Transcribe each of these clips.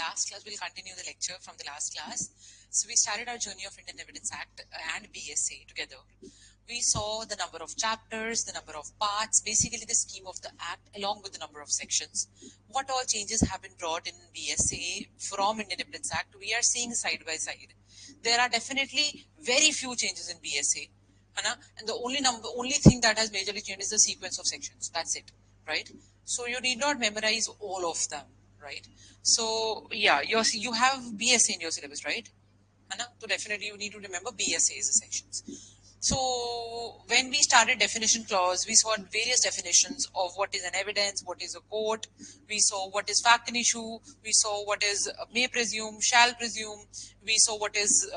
last class, we'll continue the lecture from the last class. So we started our journey of Indian Evidence Act and BSA together. We saw the number of chapters, the number of parts, basically the scheme of the act along with the number of sections. What all changes have been brought in BSA from Indian Evidence Act, we are seeing side by side. There are definitely very few changes in BSA. And the only thing that has majorly changed is the sequence of sections. That's it, right? So you need not memorize all of them, right? So yeah, you have BSA in your syllabus, right? So definitely you need to remember BSA is the sections. So when we started definition clause, we saw various definitions of what is an evidence, what is a court. We saw what is fact and issue. We saw what is may presume, shall presume. We saw what is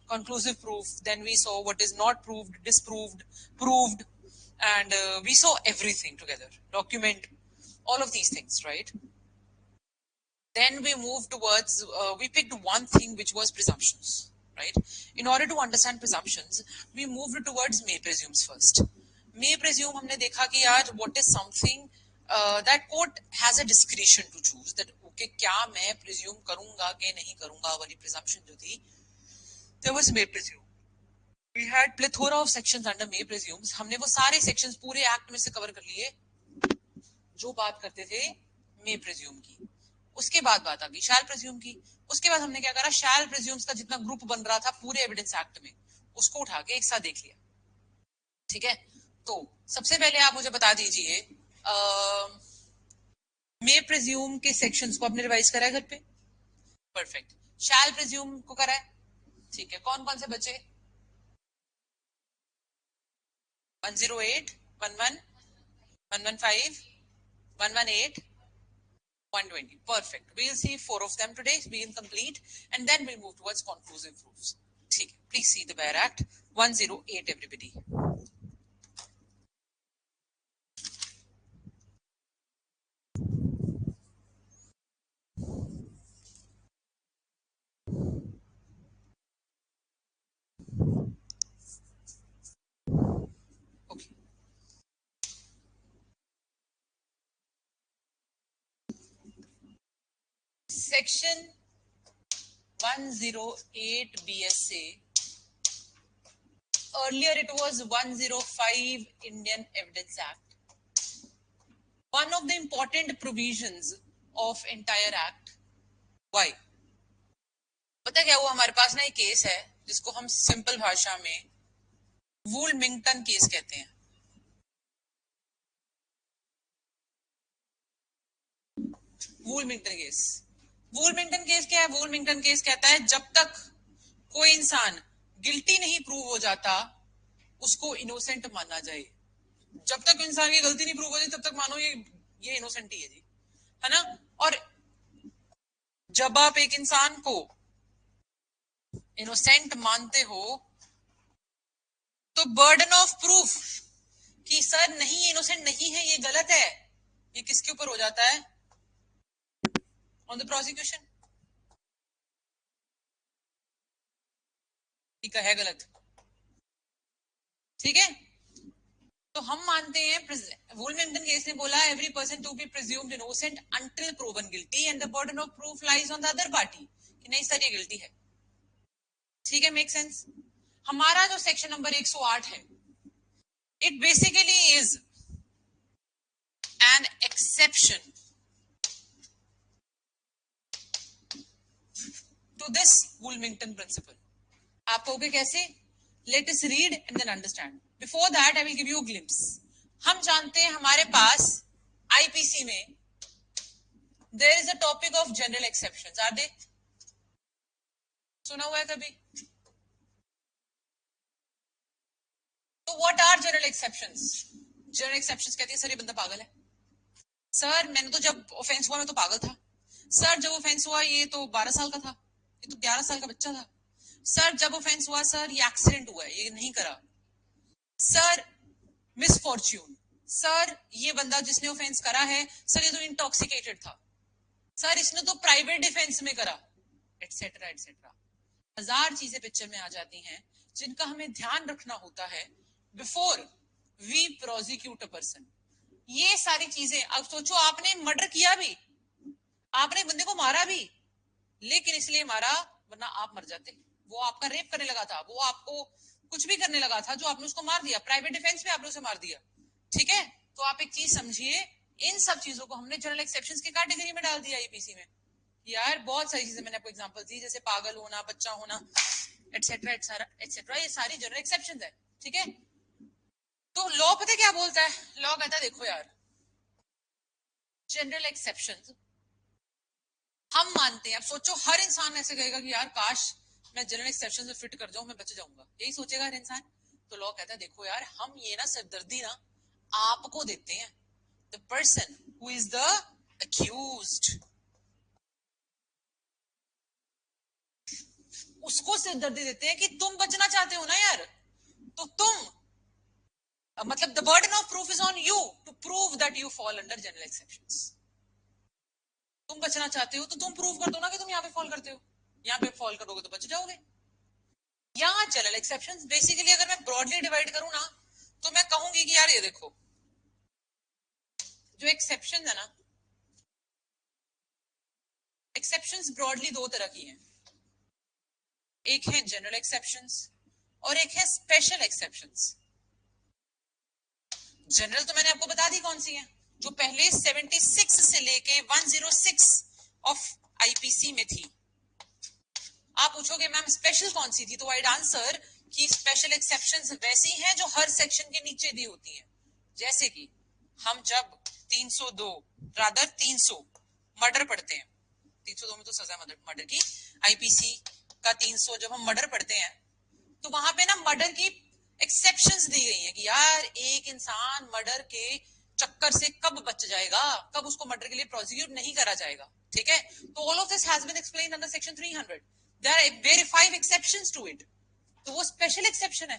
conclusive proof. Then we saw what is not proved, disproved, proved. And we saw everything together. Document, all of these things, right? Then we moved towards, we picked one thing which was presumptions, right? In order to understand presumptions, we moved towards may presumes first. May presume, हमने देखा कि यार what is something that court has a discretion to choose that okay क्या मैं presume करूँगा कि नहीं करूँगा वाली presumption जो थी, there was may presume. We had plethora of sections under may presumes. हमने वो सारे sections पूरे act में से cover कर लिए जो बात करते थे may presume की. उसके बाद बात आ गई शैल प्रिज्यूम की. उसके बाद हमने क्या करा, शैल प्रिज्यूम्स का जितना ग्रुप बन रहा था पूरे एविडेंस एक्ट में उसको उठा के एक साथ देख लिया. ठीक है, तो सबसे पहले आप मुझे बता दीजिए मे प्रिज्यूम के सेक्शंस को आपने रिवाइज करा है घर पे? परफेक्ट. शैल प्रिज्यूम को करा है? ठीक है. कौन कौन से बचे? 108, 11, 115, 118, 120. Perfect. We'll see 4 of them today. We'll complete and then we'll move towards conclusive proofs. Okay. Please see the Bare Act 108, everybody. Okay. Section 108 BSA. Earlier it was 105 Indian Evidence Act. One of the important provisions of entire act. Why? पता क्या हुआ, हमारे पास ना एक case है जिसको हम simple भाषा में वुलमिंगटन केस कहते हैं. वुलमिंगटन केस. वुलमिंगटन केस क्या है? वुलमिंगटन केस कहता है जब तक कोई इंसान गिल्टी नहीं प्रूव हो जाता उसको इनोसेंट माना जाए. जब तक इंसान की गलती नहीं प्रूव हो जाती तब तक मानो ये इनोसेंट ही है जी, है ना. और जब आप एक इंसान को इनोसेंट मानते हो तो बर्डन ऑफ प्रूफ कि सर नहीं इनोसेंट नहीं है, ये गलत है, ये किसके ऊपर हो जाता है? On the prosecution. ठीक है गलत. ठीक है, तो हम मानते हैं वुलमिंगटन केस ने बोला every person to be presumed innocent until proven guilty and the burden of proof lies on the other party कि नहीं सर ये गिल्टी है. ठीक है, मेक सेंस. हमारा जो सेक्शन नंबर 108 है, it basically is an exception to this Wilmington principle. आप कहोगे कैसे? Let us read and then understand. Before that I will give you glimpse. हम जानते हैं हमारे पास आईपीसी में there is a topic of general exceptions. Are they? सुना हुआ है कभी? तो what are general exceptions? General exceptions कहती है सर ये बंदा पागल है. सर मैंने तो जब ऑफेंस हुआ मैं तो पागल था. सर जब ऑफेंस हुआ ये तो 12 साल का था, ये तो 11 साल का बच्चा था. सर जब ऑफेंस हुआ सर ये एक्सीडेंट हुआ है, ये नहीं करा. Sir misfortune. सर ये बंदा जिसने ऑफेंस करा है सर ये तो इंटॉक्सिकेटेड था. सर इसने तो प्राइवेट डिफेंस में करा, एटसेट्रा एटसेट्रा. 1000 चीजें पिक्चर में आ जाती हैं जिनका हमें ध्यान रखना होता है before we prosecute a person. ये सारी चीजें, अब सोचो आपने मर्डर किया भी, आपने बंदे को मारा भी, लेकिन इसलिए मारा वरना आप मर जाते। वो आपका रेप करने लगा था, वो आपको कुछ भी करने लगा था, जो आपने उसको मार दिया, प्राइवेट डिफेंस में आपने उसे मार दिया। ठीक है, तो आप एक चीज समझिए, इन सब चीजों को हमने जनरल एक्सेप्शंस की कैटेगरी में डाल दिया आईपीसी में। यार बहुत सारी चीजें मैंने आपको एग्जांपल दी, जैसे पागल होना, बच्चा होना, एटसेट्रा एटसेट्रा, ये सारी जनरल एक्सेप्शंस है। ठीक है, तो लॉ पता है क्या बोलता है? लॉ कहता है देखो यार, जनरल एक्सेप्शंस हम मानते हैं। अब सोचो, हर इंसान ऐसे कहेगा कि यार काश मैं जनरल एक्सेप्शन में फिट कर जाऊं, मैं बच जाऊंगा, यही सोचेगा हर इंसान। तो लॉ कहता है देखो यार, हम ये ना सिरदर्दी ना आपको देते हैं, the person who is the accused, उसको सिरदर्दी देते हैं कि तुम बचना चाहते हो ना यार, तो तुम मतलब the burden of proof is on you to prove that you fall under general exceptions. तुम बचना चाहते हो तो तुम प्रूव कर दो ना कि तुम यहाँ पे फॉल करते हो, यहाँ पे फॉल करोगे तो बच जाओगे। यहाँ जनरल एक्सेप्शंस बेसिकली अगर मैं ब्रॉडली डिवाइड करूं ना, तो मैं कहूंगी कि यार ये देखो, जो एक्सेप्शन है ना, एक्सेप्शंस ब्रॉडली दो तरह की हैं। एक है जनरल एक्सेप्शंस और एक है स्पेशल एक्सेप्शंस। जनरल तो मैंने आपको बता दी कौन सी है, जो पहले 76 से लेके 106 ऑफ आईपीसी में थी। आप पूछोगे मैम स्पेशल कौन सी थी, तो वाइड आंसर कि स्पेशल एक्सेप्शंस वैसी हैं जो हर सेक्शन के नीचे दी होती हैं। जैसे कि हम जब 302 रादर 300 मर्डर पढ़ते हैं, 302 में तो सजा मर्डर की, आईपीसी का 300 जब हम मर्डर पढ़ते हैं, तो वहां पे ना मर्डर की एक्सेप्शंस दी गई हैं कि यार एक इंसान मर्डर के चक्कर से कब बच जाएगा, कब उसको मर्डर के लिए प्रोसिक्यूट नहीं करा जाएगा। ठीक है, तो all of this has been explained under section 300। There are very 5 exceptions to it. तो वो स्पेशल एक्सेप्शन है,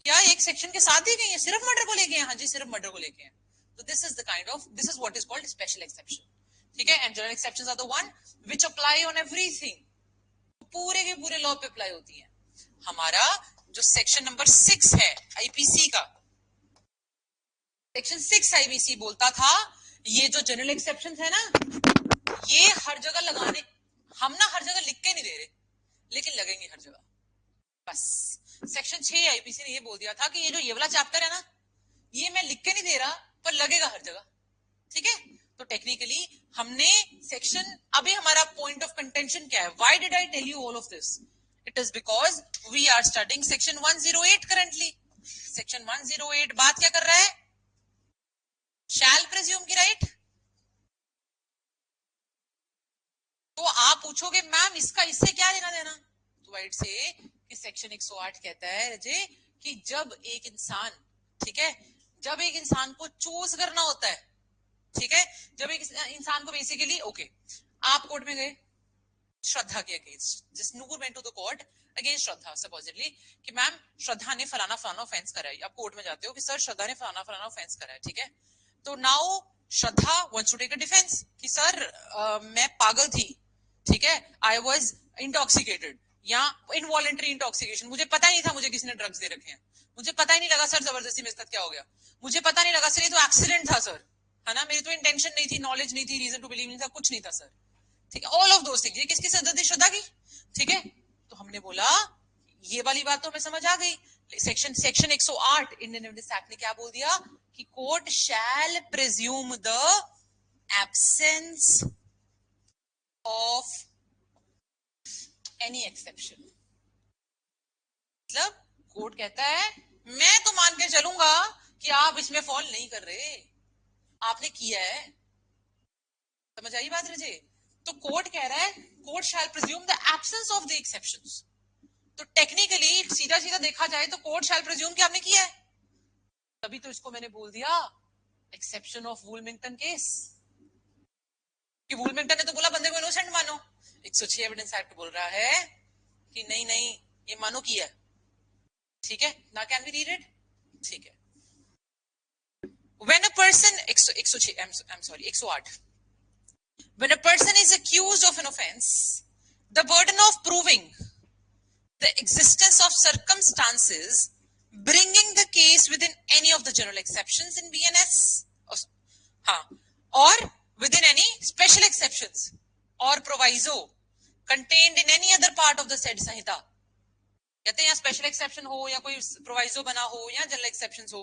क्या एक सेक्शन के साथ दी गई है, सिर्फ मर्डर को लेके हैं। हाँ जी, सिर्फ मर्डर को लेके हैं। तो this is the kind of, this is what is called special exception. ठीक है, and general exceptions are the one which apply on everything, पूरे के पूरे लॉ पे अप्लाई होती है। हमारा जो सेक्शन नंबर 6 है आईपीसी का, सेक्शन 6 आईपीसी बोलता था ये जो जनरल एक्सेप्शन है ना, ये हर जगह लगाने, हम ना हर जगह लिख के नहीं दे रहे, लेकिन लगेंगे हर जगह। बस सेक्शन 6 आईपीसी ने ये बोल दिया था कि ये जो ये वाला चैप्टर है ना, ये मैं लिख के नहीं दे रहा, पर लगेगा हर जगह। ठीक है, तो टेक्निकली हमने सेक्शन, अभी हमारा पॉइंट ऑफ कंटेंशन क्या है, why did I tell you all of this? It is because we are studying section 108 currently. Section 108 बात क्या कर रहा है? शैल प्रिज्यूम की, राइट? तो आप पूछोगे मैम इसका इससे क्या लेना देना, तो वाइट से कि सेक्शन 108 कहता है रजे कि जब एक इंसान, ठीक है, जब एक इंसान को चूज करना होता है, ठीक है, जब एक इंसान को बेसिकली, ओके, आप कोर्ट में गए श्रद्धा के अगेंस्ट, जिस Noor went to the court against Shraddha supposedly, कि मैम श्रद्धा ने फलाना फलाना ऑफेंस करा है। आप कोर्ट में जाते हो कि सर श्रद्धा ने फलाना फलाना ऑफेंस करा है, ठीक है, तो now Shraddha wants to take a defence कि सर मैं पागल थी, ठीक है, आई वॉज इंटॉक्सिकेटेड या इनवॉलेंट्री इंटॉक्सिकेशन, मुझे पता ही नहीं था मुझे किसी ने ड्रग्स दे रखे हैं, मुझे पता ही नहीं लगा सर जबरदस्ती मेरे साथ क्या हो गया, मुझे पता नहीं लगा सर ये तो एक्सीडेंट था सर, है ना, मेरी तो इंटेंशन नहीं थी, नॉलेज नहीं थी, रीजन टू बिलीव नहीं था, कुछ नहीं था सर। ठीक है, ऑल ऑफ दोस थिंग्स, ये किसकी सिरदर्दी? श्रद्धा की। ठीक है, तो हमने बोला ये वाली बात तो हमें समझ आ गई। सेक्शन 108 इंडियन एविडेंस एक्ट ने क्या बोल दिया कि court shall presume the absence of any exception. मतलब कोर्ट कहता है मैं तो मान के चलूंगा कि आप इसमें फॉल नहीं कर रहे, आपने किया है। समझ आई बात रजे? तो कोर्ट कह रहा है court shall presume the absence of the exceptions. तो टेक्निकली सीधा सीधा देखा जाए तो कोर्ट शैल प्रिज्यूम कि आपने किया है, तभी तो इसको मैंने बोल दिया एक्सेप्शन ऑफ वुलमिंगटन केस, कि वुलमिंगटन ने तो बोला बंदे को इनोसेंट मानो, 106 एविडेंस एक्ट बोल रहा है कि नहीं नहीं ये मानो किया। ठीक है ना, कैन वी रीड इट? ठीक है, when a person 106 I'm sorry 108, when a person is accused of an offense, the burden of proving the existence of circumstances bringing the case within any of the general exceptions in BNS, or within any special exceptions or proviso contained in any other part of the said संहिता. कहते हैं या special exception हो या कोई proviso बना हो या general exception हो,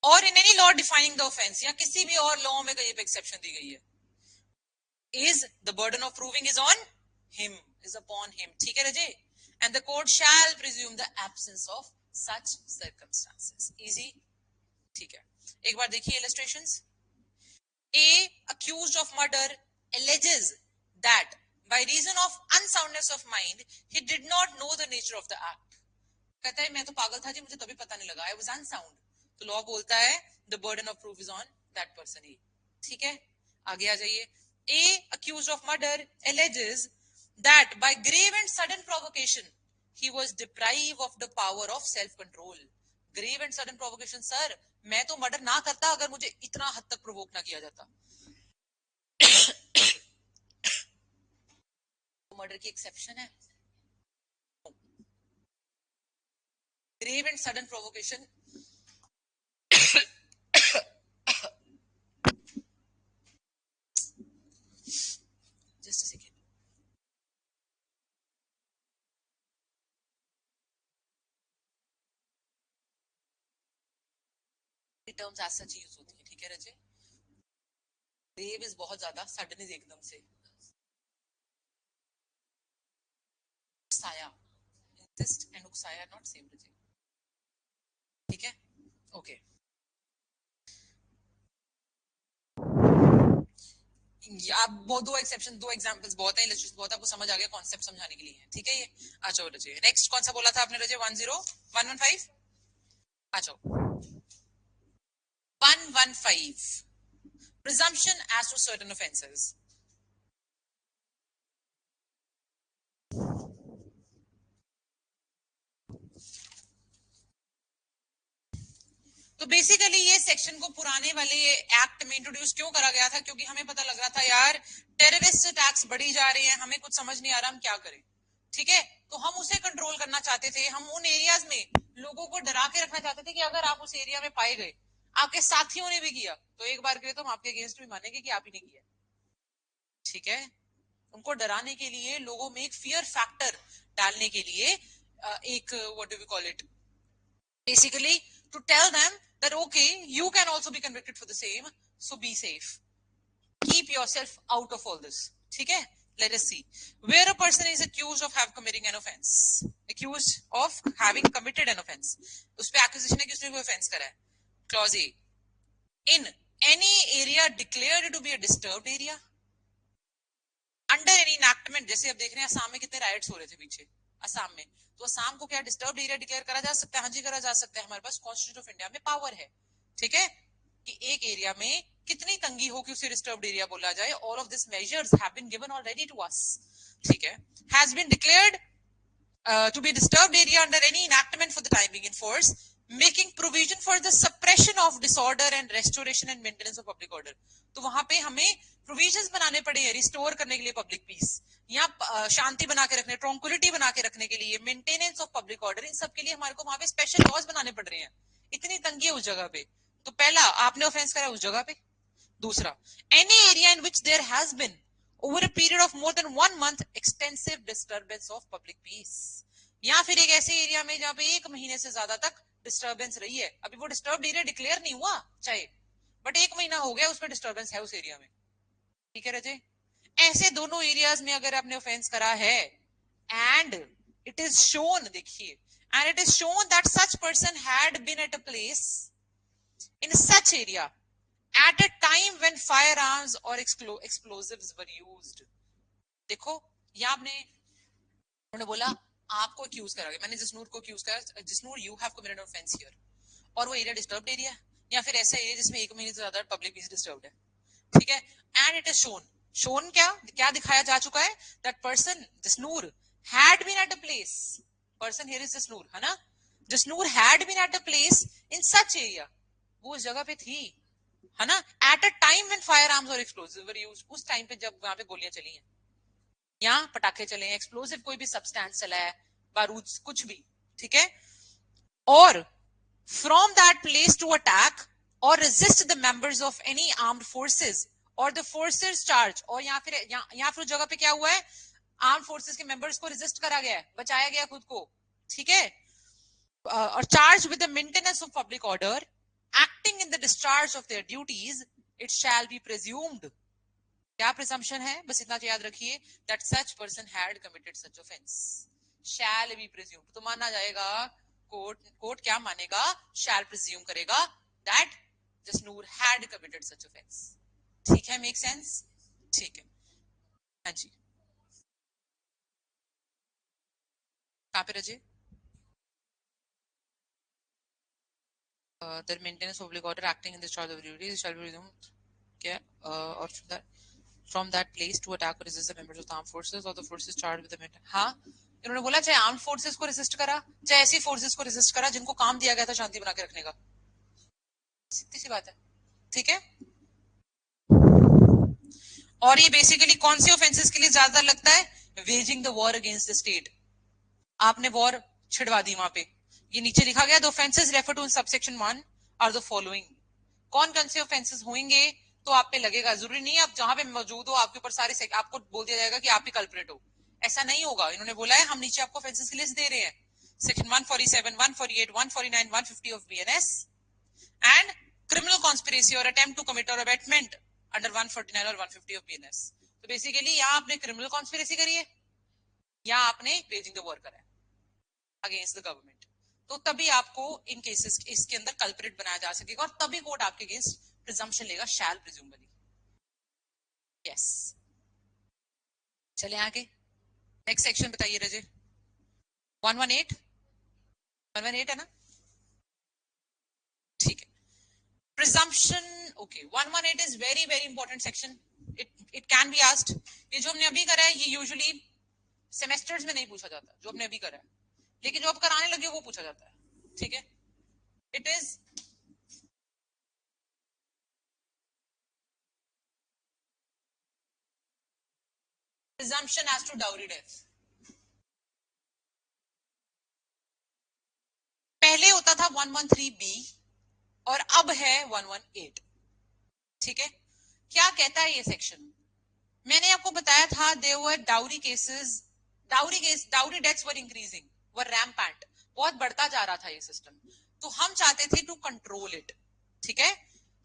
और in any law defining the offence, या किसी भी और लॉ में कहीं पे एक्सेप्शन दी गई है, is the burden of proving is on him, is upon him. ठीक है रजे? And the court shall presume the absence of such circumstances. Easy? ठीक है. एक बार देखिए illustrations. A accused of murder alleges that by reason of unsoundness of mind he did not know the nature of the act. कहता है मैं तो पागल था जी, मुझे तभी पता नहीं लगा, I was unsound. तो लॉ बोलता है the burden of proof is on that person. A. ठीक है, आगे आ जाइए. A accused of murder alleges that by grave and sudden provocation he was deprived of the power of self control. Grave and sudden provocation, sir मैं तो murder ना करता अगर मुझे इतना हद तक प्रोवोक ना किया जाता. मर्डर की एक्सेप्शन है. Grave and sudden provocation just a second. Terms as such use होती है. ठीक है रजे? ग्रेव इज बहुत ज्यादा, सडन इज एकदम से. साया, इंसिस्ट एंड उकसाया नॉट सेम रजे. ठीक है, ओके. आप दो एक्सेप्शन, दो एग्जांपल्स बहुत है, इलस्ट्रेशन बहुत है, आपको समझ आ गया, कॉन्सेप्ट समझाने के लिए है. ठीक है ये. आ जाओ रजे. नेक्स्ट कौन सा बोला था आपने रजे? 10115. आ जाओ. 115. Presumption as to certain offences. तो बेसिकली ये सेक्शन को पुराने वाले एक्ट में इंट्रोड्यूस क्यों करा गया था? क्योंकि हमें पता लग रहा था यार टेररिस्ट अटैक्स बढ़ी जा रहे हैं, हमें कुछ समझ नहीं आ रहा हम क्या करें. ठीक है, तो हम उसे कंट्रोल करना चाहते थे. हम उन एरियाज में लोगों को डरा के रखना चाहते थे कि अगर आप उस एरिया में पाए गए, आपके साथियों ने भी किया, तो एक बार के लिए तो हम आपके अगेंस्ट भी मानेंगे कि आप ही ने किया. ठीक है, उनको डराने के लिए, लोगों में एक फियर फैक्टर डालने के लिए, एक what do we call it, basically to tell them that okay, you can also be convicted for the same, so be safe, keep yourself out of all this. ठीक है, let us see. Where a person is accused of have committing an offense, accused of having committed an offense, उस पे accusation है कि उसने कोई offense करा है. Clause A, in any area declared to be a disturbed area under any enactment. जैसे अब देख रहे हैं असम में कितने राइट्स हो रहे थे पीछे, असम में, तो असम को क्या डिस्टर्ब्ड एरिया डिक्लेयर करा जा सकता है? हाँ जी करा जा सकता है, हमारे पास कॉन्स्टिट्यूशन ऑफ इंडिया में पावर है. ठीक है, कि एक एरिया में कितनी तंगी हो कि उसे डिस्टर्ब्ड एरिया बोला जाए. All of this measures have been given already to us. ठीक है, has been declared to be disturbed area under any enactment for the time being in force, making provision for the suppression of disorder and restoration and maintenance of public order. तो वहां पे हमें provisions बनाने पड़े हैं restore करने के लिए पब्लिक पीस, या शांति बना के रखने, ट्रंक्विलिटी बना के रखने के लिए, मेंटेनेंस ऑफ पब्लिक ऑर्डर, इन सब के लिए हमारे को वहां पे स्पेशल लॉज बनाने पड़ रहे हैं. इतनी तंगी है उस जगह पे. तो पहला, आपने ऑफेंस करा उस जगह पे. दूसरा, any area in which there has been over a period of more than 1 month extensive disturbance of public peace, या फिर एक ऐसे एरिया में जहां पे 1 महीने से ज्यादा तक डिस्टर्बेंस रही है. अभी वो डिस्टर्ब एरिया डिक्लेयर नहीं हुआ चाहे, बट 1 महीना हो गया, उसमें डिस्टर्बेंस है उस एरिया में. ठीक है रजे? ऐसे दोनों एरियाज में अगर आपने ऑफेंस करा है एंड इट इज शोन, देखिए, and it is shown that such person had been at a place in such area at a time when firearms or explosives were used. देखो, यहाँ आपने, उन्होंने बोला आपको एक्यूज करा गया, मैंने जसनूर को एक्यूज करा, Jasnoor you have committed an offence here, और वो एरिया डिस्टर्ब्ड एरिया, या फिर ऐसा एरिया जिसमें 1 महीने से ज्यादा पब्लिक पीस डिस्टर्ब्ड है. ठीक है, and it is shown, shown क्या क्या दिखाया जा चुका है? That person Jasnoor had been at a place, person here is Jasnoor, है ना? Jasnoor had been at a place in such area, वो उस जगह पे थी, है ना? At a time when firearms और एक्सप्लोसिव वर यूज्ड, उस टाइम पे जब वहां पे गोलियां चली हैं, या पटाखे चले हैं, एक्सप्लोसिव कोई भी सब्सटेंस चला है, बारूद, कुछ भी. ठीक है, और from that place to attack और resist the members of any armed forces और द फोर्सेस चार्ज, और या फिर उस जगह पे क्या हुआ है? आर्म फोर्सेस के मेंबर्स को रेजिस्ट करा गया है, बचाया गया खुद को, ठीक है, और charge with the maintenance of public order acting in the discharge of their duties, it shall be presumed, क्या प्रिजम्पशन है, बस इतना तो याद रखिए, that such person had committed such offence, shall be presumed, तो माना जाएगा, कोर्ट क्या मानेगा, शैल प्रिज्यूम करेगा that Jasnoor had committed such offence, ठीक है, मेक सेंस, ठीक है, हाँ जी, कहाँ पे रजे, the maintenance of public order acting in the discharge of duties shall be resumed, क्या, और from that place to attack or resist the members of the armed forces or the forces charged with the maintenance, हाँ, इन्होंने बोला चाहे arm forces को resist करा, चाहे ऐसी फोर्सेस को रेसिस्ट करा जिनको काम दिया गया था शांति बना के रखने का, सीधी सी बात है, ठीक है, और ये बेसिकली कौन सी ऑफेंसेस के लिए ज्यादा लगता है, waging the war against the state, आपने वॉर छिड़वा दी वहां पे, ये नीचे लिखा गया, the offences refer to in subsection 1 are the following, कौन कौन से ऑफेंसेस होंगे, तो आप पे लगेगा, जरूरी नहीं है आप जहां पे मौजूद हो आपके ऊपर सारे आपको बोल दिया जाएगा कि आप ही कल्प्रेट हो, ऐसा नहीं होगा, इन्होंने बोला है हम नीचे आपको ऑफेंसेस की लिस्ट दे रहे हैं, section 147, 148, 149, 150 of BNS and criminal conspiracy और अटेम्प्ट टू कमिट और अबेटमेंट अंडर 149 और 150 ऑफ बीएनएस, तो बेसिकली यहाँ आपने क्रिमिनल कॉन्स्पिरेसी करी है या आपने वेजिंग द वॉर करा है अगेंस्ट द गवर्नमेंट, तो तभी आपको इन केसेस इसके अंदर कल्प्रिट बनाया जा सकेगा और तभी कोर्ट आपके अगेंस्ट प्रिजम्पशन लेगा, शैल प्रिज्यूमबली, यस, चले आगे, नेक्स्ट सेक्शन बताइए रजे, 118, 118 है ना, ठीक है, presumption, okay, 118 is very very important section, it can be asked, ये जो हमने अभी करा है ये यूजुअली सेमेस्टर्स में नहीं पूछा जाता, जो हमने अभी करा है, लेकिन जो आप कराने लगे वो पूछा जाता है, ठीक है, it is presumption as to dowry death, पहले होता था 113B और अब है 118, ठीक है, क्या कहता है ये सेक्शन, मैंने आपको बताया था there were dowry cases, dowry deaths were increasing, were rampant, बहुत बढ़ता जा रहा था ये सिस्टम, तो हम चाहते थे टू कंट्रोल इट, ठीक है,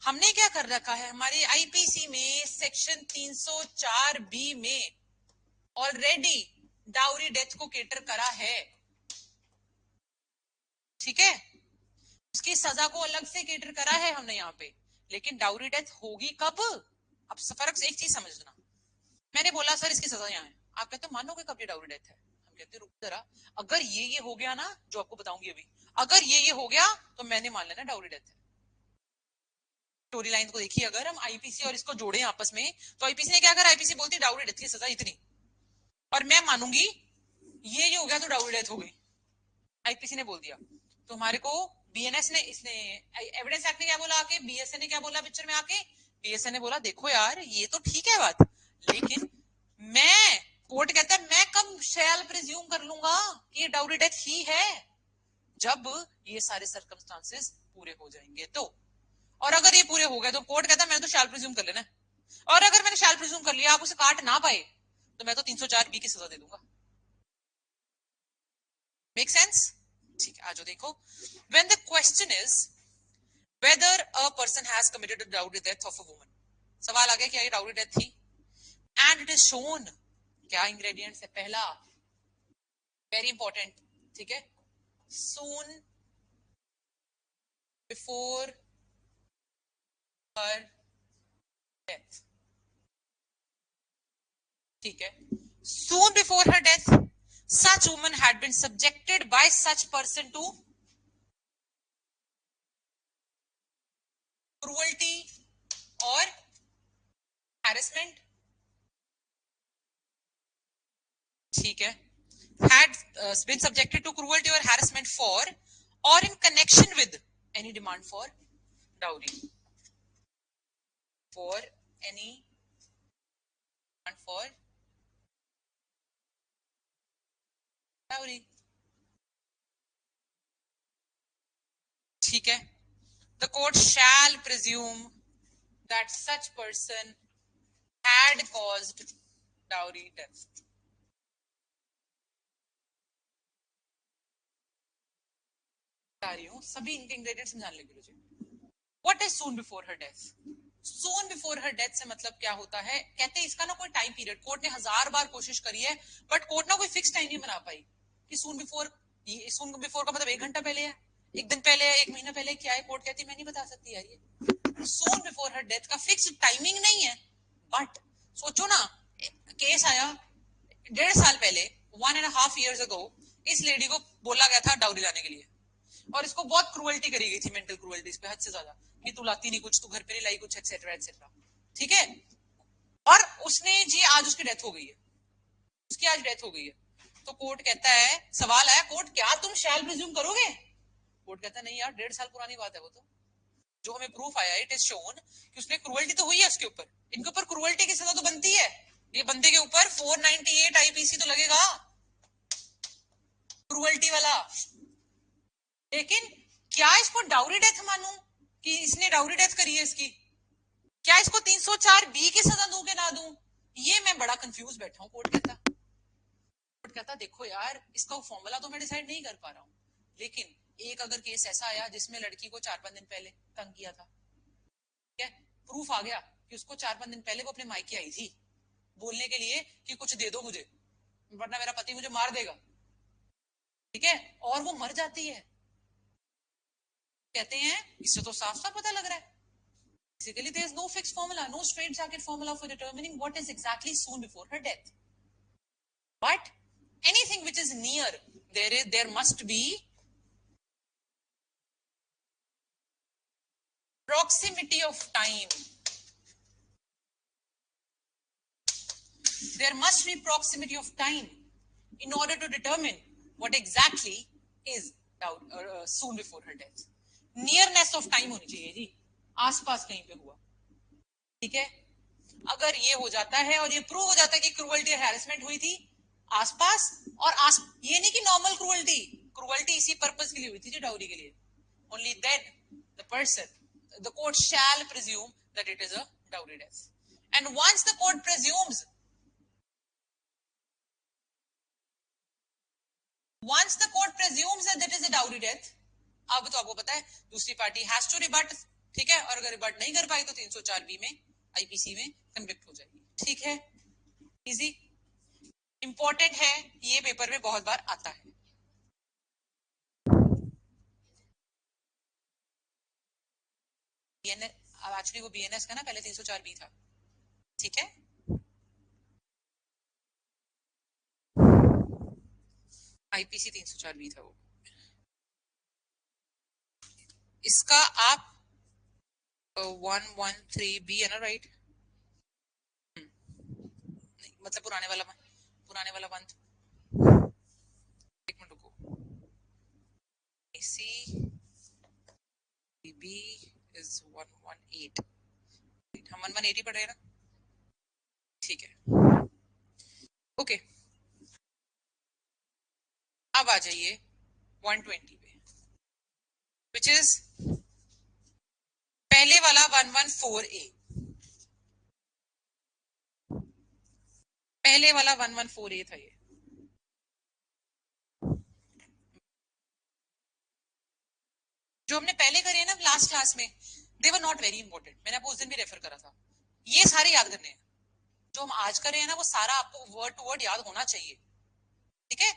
हमने क्या कर रखा है, हमारे आईपीसी में सेक्शन 304B में ऑलरेडी डाउरी डेथ को केटर करा है, ठीक है, उसकी सजा को अलग से केटर करा है हमने यहाँ पे, लेकिन डाउरी डेथ होगी कब, अब फर्क से एक चीज समझना, मैंने बोला सर इसकी सजा यहाँ है, आप कहते मानोगे कब ये डाउरी डेथ है, हम कहते रुक जरा, अगर ये हो गया ना, जो आपको बताऊंगी अभी, अगर ये हो गया तो मैंने मान लेना डाउरी डेथ है, स्टोरी लाइन को देखिए, अगर हम आईपीसी और इसको जोड़े आपस में, तो आईपीसी ने क्या करा, आईपीसी बोलती डाउरी डेथ की सजा इतनी, और मैं मानूंगी ये हो गया तो डाउरी डेथ हो गई, आईपीसी ने बोल दिया, तो हमारे को बीएनएस ने, इसने एविडेंस एक्ट ने क्या बोला आके, बीएसए ने क्या बोला पिक्चर में आके, बीएसए ने बोला देखो यार ये तो ठीक है बात, लेकिन मैं, कोर्ट कहता है मैं कब शैल प्रिज्यूम कर लूंगा कि ये डाउरी डेथ ही है, जब ये सारे सर्कमस्टांसेस पूरे हो जाएंगे तो, और अगर ये पूरे हो गए तो कोर्ट कहता है मैंने तो शैल प्रिज्यूम कर लेना, और अगर मैंने शैल प्रिज्यूम कर लिया आप उसे काट ना पाए तो मैं तो 304B की सजा दे दूंगा, मेक सेंस, ठीक है, आज देखो, when the question is whether a person has committed a dowry death of a woman, सवाल आ गया क्या ये डाउरी डेथ थी, and it is shown, क्या इंग्रेडिएंट्स है, पहला वेरी इंपॉर्टेंट, ठीक है, soon before her death, ठीक है, soon before her death such woman had been subjected by such person to cruelty or harassment, ठीक है, had been subjected to cruelty or harassment for or in connection with any demand for dowry, for any demand for dowry, ठीक है, the court shall presume that such person had caused dowry death, बता रही हूँ, सभी इनके ingredients समझाने लगी मुझे। What is soon before her death? Soon before her death से मतलब क्या होता है, कहते हैं इसका ना कोई टाइम पीरियड, कोर्ट ने 1000 बार कोशिश करी है बट कोर्ट ना कोई फिक्स टाइम नहीं बना पाई कि सून बिफोर, सून बिफोर का मतलब 1 घंटा पहले है, 1 दिन पहले है, 1 महीना पहले क्या है, कोर्ट कहती है मैं नहीं बता सकती यार, ये सून बिफोर हर डेथ का फिक्स टाइमिंग नहीं है। बट सोचो ना, केस आया 1.5 साल पहले, 1.5 years ago, इस लेडी को बोला गया था डाउरी लाने के लिए और इसको बहुत क्रूअल्टी करी गई थी, मेंटल क्रूअल्टी इस पे हद से ज्यादा, कि तू लाती नहीं कुछ, तू घर पे नहीं लाई कुछ, एक्सेट्रा एक्सेट्रा। ठीक है, और उसने जी आज उसकी डेथ हो गई है, उसकी आज डेथ हो गई है, तो कोर्ट कहता है, सवाल आया कोर्ट, क्या तुम शैल प्रिज्यूम करोगे? कोर्ट कहता है नहीं यार, 1.5 साल पुरानी बात है वो तो, जो हमें प्रूफ आया इट इज शोन कि उसने क्रूअल्टी तो हुई है उसके ऊपर, इनके ऊपर क्रूअल्टी की सजा तो बनती है, ये बंदे के ऊपर 498 आईपीसी तो लगेगा क्रूअल्टी वाला। लेकिन क्या इसको डाउरी डेथ मानूं कि इसने डाउरी डेथ करी है इसकी, क्या इसको 304 बी की सजा दूं कि ना दूं, ये मैं बड़ा कंफ्यूज बैठा हूं। कोर्ट कहता देखो यार, इसका फॉर्मूला तो मैं डिसाइड नहीं कर पा रहा हूं, लेकिन एक अगर केस ऐसा आया जिसमें लड़की को 4-5 दिन पहले तंग किया था, ठीक है, प्रूफ आ गया कि उसको 4-5 दिन पहले वो अपने मायके आई थी बोलने के लिए कि कुछ दे दो मुझे वरना मेरा पति मुझे मार देगा, ठीक है, और वो मर जाती है, कहते हैं इससे तो साफ साफ पता लग रहा है, basically there is no fixed formula, no straight jacket formula for determining what is exactly soon before her death, but anything which is near, there must be proximity of time, there must be proximity of time in order to determine what exactly is soon before her death, nearness of time honi chahiye ji, आसपास कहीं पे हुआ, ठीक है, अगर ये हो जाता है और ये प्रूव हो जाता है कि क्रूअल्टी हैरेसमेंट हुई थी आसपास, और ये नहीं कि नॉर्मल क्रूअल्टी, क्रूअल्टी इसी पर्पस के लिए हुई थी जी, डाउरी के लिए, only then the person, the court shall presume that it is a dowry death, and once the court presumes, once the court presumes that that is a dowry death, अब तो आपको पता है दूसरी पार्टी हैज टू रिबट, ठीक है, और अगर रिबट नहीं कर पाई तो 304 बी में आईपीसी में कन्विक्ट हो जाएगी, ठीक है, इजी, इंपॉर्टेंट है, ये पेपर में बहुत बार आता है। एक्चुअली वो बीएनएस का ना पहले 304 बी था, ठीक है, आईपीसी 304 बी था वो, इसका आप 113 बी है ना, राइट, मतलब पुराने वाला वन, एक मिनट रुको, सी बी इज 118, हम 118 पढ़ रहे हैं ना, ठीक है, ओके, अब आ जाइए 120 पे, विच इज पहले वाला 114A, पहले वाला 114A था ये, जो हमने पहले करे हैं ना लास्ट क्लास में, दे वर नॉट वेरी इंपॉर्टेंट, मैंने आपको उस दिन भी रेफर करा था, ये सारे याद करने हैं, जो हम आज कर रहे हैं ना वो सारा आपको वर्ड टू वर्ड याद होना चाहिए, ठीक है,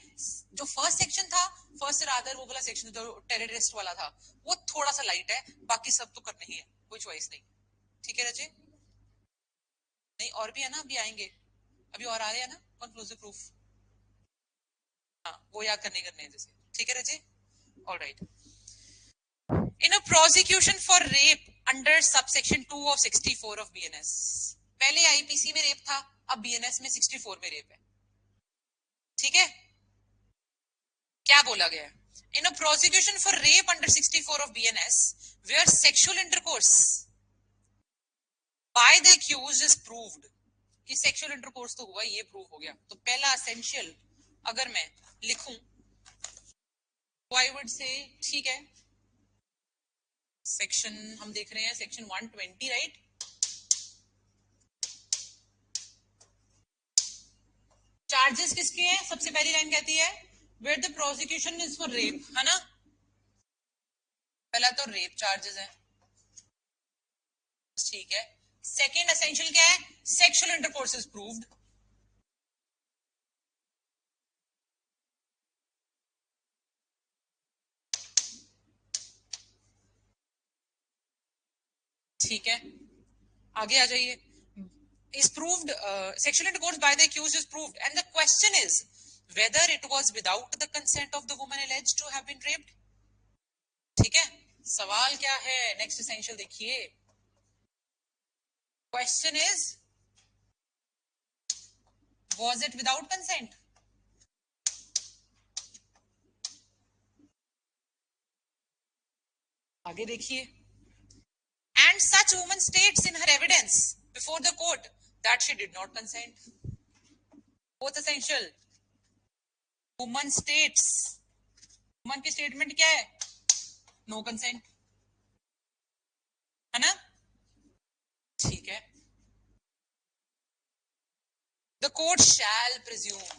जो फर्स्ट सेक्शन था, फर्स्ट रादर वो वाला सेक्शन जो टेररिस्ट वाला था, वो थोड़ा सा लाइट है, बाकी सब तो करने ही है, कोई चॉइस नहीं, ठीक है रजे, नहीं और भी है ना, अभी आएंगे, अभी और आ रहे हैं ना कंक्लूसिव प्रूफ, हाँ वो याद करने करने हैं जैसे, ठीक है रजे, alright, in a prosecution for rape under subsection 2 of 64 of BNS, पहले आईपीसी में रेप था, अब बीएनएस में 64 में रेप है, ठीक है, क्या बोला गया है, in a prosecution for rape under 64 of BNS where sexual intercourse by the accused is proved, कि सेक्सुअल इंटरकोर्स तो हुआ, ये प्रूव हो गया, तो पहला एसेंशियल अगर मैं लिखूं तो आई वुड से, ठीक है, सेक्शन हम देख रहे हैं सेक्शन 120, राइट, चार्जेस किसके हैं, सबसे पहली लाइन कहती है where the prosecution is for rape, है ना, पहला तो रेप चार्जेस है, ठीक है। सेकेंड एसेंशियल क्या है, सेक्सुअल इंटरकोर्स इज प्रूव्ड, ठीक है। आगे आ जाइए, is proved sexual intercourse by the accused is proved and the question is whether it was without the consent of the woman alleged to have been raped, ठीक है। सवाल क्या है, next essential देखिए, question is was it without consent, आगे देखिए, and such woman states in her evidence before the court that she did not consent, both essential, woman states, woman की statement क्या है, नो कंसेंट, है ना, ठीक है। The court shall presume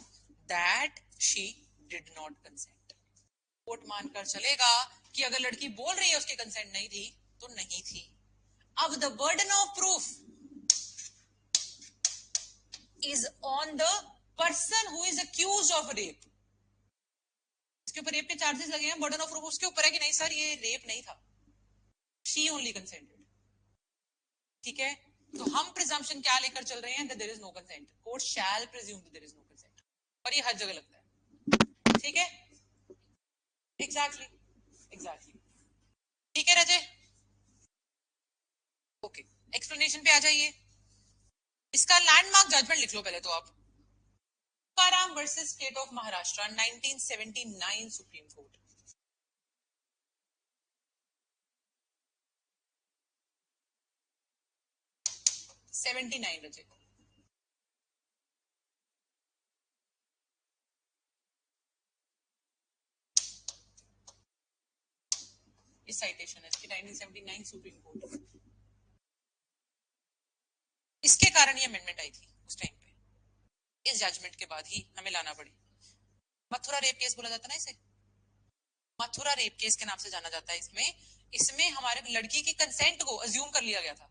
that she did not consent. Court मानकर चलेगा कि अगर लड़की बोल रही है उसकी कंसेंट नहीं थी तो नहीं थी। अब the burden of proof is on the person who is accused of rape, इसके ऊपर रेप के चार्जेस लगे हैं, बर्डन ऑफ प्रूफ उसके ऊपर है कि नहीं सर ये रेप नहीं था, शी ओनली कंसेंटेड, ठीक है। तो हम प्रिजम्पशन क्या लेकर चल रहे हैं, that there is no consent, court shall presume that there is no consent, और ये हर जगह लगता है, ठीक है, एग्जैक्टली एग्जैक्टली, ठीक है रजय, ओके। एक्सप्लेनेशन पे आ जाइए, इसका लैंडमार्क जजमेंट लिख लो पहले तो आप, Tukaram versus state of Maharashtra 1979 supreme court, seventy nine रजे, इस साइटेशन है इसकी 1979 सुप्रीम कोर्ट, इसके कारण ये अमेंडमेंट आई थी उस टाइम पे, इस जजमेंट के बाद ही हमें लाना पड़ी। मथुरा रेप केस बोला जाता है ना इसे, मथुरा रेप केस के नाम से जाना जाता है, इसमें इसमें हमारे लड़की की कंसेंट को अज्यूम कर लिया गया था,